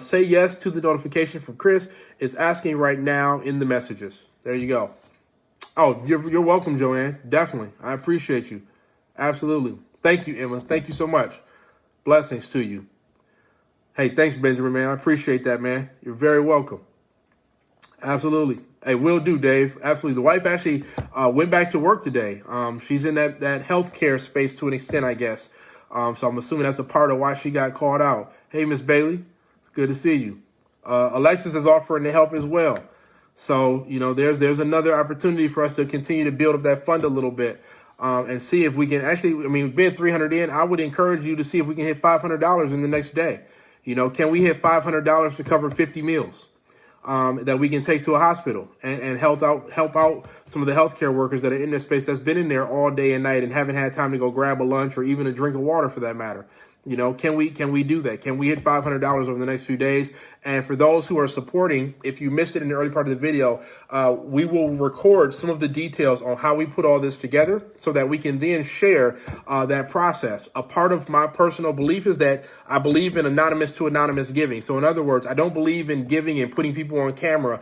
S1: Say yes to the notification from Kris. It's asking right now in the messages. There you go. Oh, you're welcome, Joanne. Definitely. I appreciate you. Absolutely. Thank you, Emma. Thank you so much. Blessings to you. Hey, thanks, Benjamin, man. I appreciate that, man. You're very welcome. Absolutely. Hey, will do, Dave. Absolutely. The wife actually went back to work today. She's in that healthcare space to an extent, I guess. So I'm assuming that's a part of why she got called out. Hey, Miss Bailey. It's good to see you. Alexis is offering to help as well. So, you know, there's another opportunity for us to continue to build up that fund a little bit and see if we can actually, I mean, being 300 in, I would encourage you to see if we can hit $500 in the next day. You know, can we hit $500 to cover 50 meals that we can take to a hospital and help out some of the healthcare workers that are in this space that's been in there all day and night and haven't had time to go grab a lunch or even a drink of water for that matter. You know, can we do that? Can we hit $500 over the next few days? And for those who are supporting, if you missed it in the early part of the video, we will record some of the details on how we put all this together so that we can then share that process. A part of my personal belief is that I believe in anonymous to anonymous giving. So in other words, I don't believe in giving and putting people on camera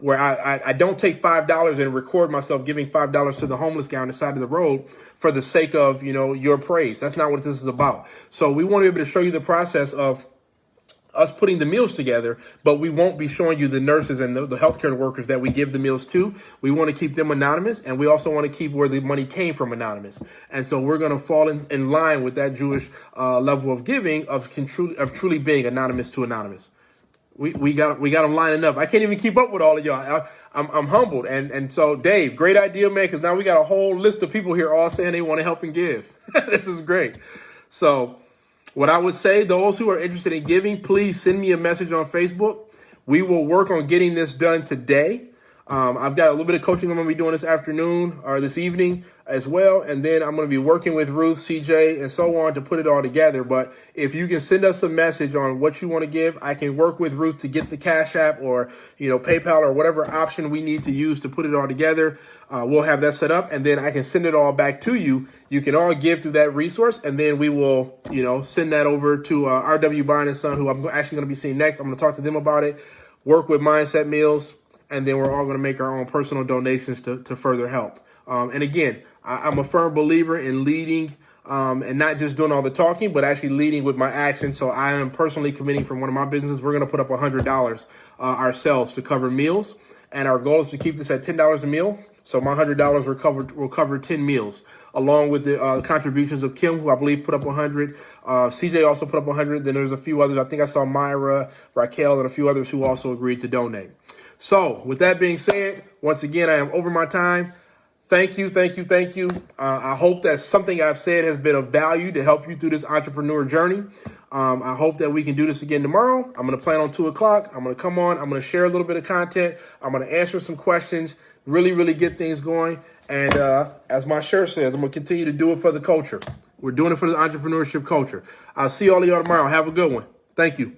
S1: where I don't take $5 and record myself giving $5 to the homeless guy on the side of the road for the sake of, you know, your praise. That's not what this is about. So we want to be able to show you the process of us putting the meals together, but we won't be showing you the nurses and the healthcare workers that we give the meals to. We want to keep them anonymous, and we also want to keep where the money came from anonymous. And so we're going to fall in line with that Jewish level of giving of truly being anonymous to anonymous. We got them lining up. I can't even keep up with all of y'all. I'm humbled. And so, Dave, great idea, man, because now we got a whole list of people here all saying they want to help and give. This is great. So what I would say, those who are interested in giving, please send me a message on Facebook. We will work on getting this done today. I've got a little bit of coaching I'm going to be doing this afternoon or this evening as well. And then I'm going to be working with Ruth, CJ, and so on to put it all together. But if you can send us a message on what you want to give, I can work with Ruth to get the Cash App or, you know, PayPal or whatever option we need to use to put it all together. We'll have that set up, and then I can send it all back to you. You can all give through that resource, and then we will, you know, send that over to RW Byrne and Son, who I'm actually going to be seeing next. I'm going to talk to them about it, work with Mindset Meals, and then we're all going to make our own personal donations to further help. And again, I'm a firm believer in leading and not just doing all the talking, but actually leading with my action. So I am personally committing from one of my businesses. We're going to put up $100 ourselves to cover meals. And our goal is to keep this at $10 a meal. So my $100 will cover 10 meals, along with the contributions of Kim, who I believe put up 100. CJ also put up 100. Then there's a few others. I think I saw Myra, Raquel, and a few others who also agreed to donate. So with that being said, once again, I am over my time. Thank you. I hope that something I've said has been of value to help you through this entrepreneur journey. I hope that we can do this again tomorrow. I'm going to plan on 2 o'clock. I'm going to come on. I'm going to share a little bit of content. I'm going to answer some questions, really get things going. And as my shirt says, I'm going to continue to do it for the culture. We're doing it for the entrepreneurship culture. I'll see all of y'all tomorrow. Have a good one. Thank you.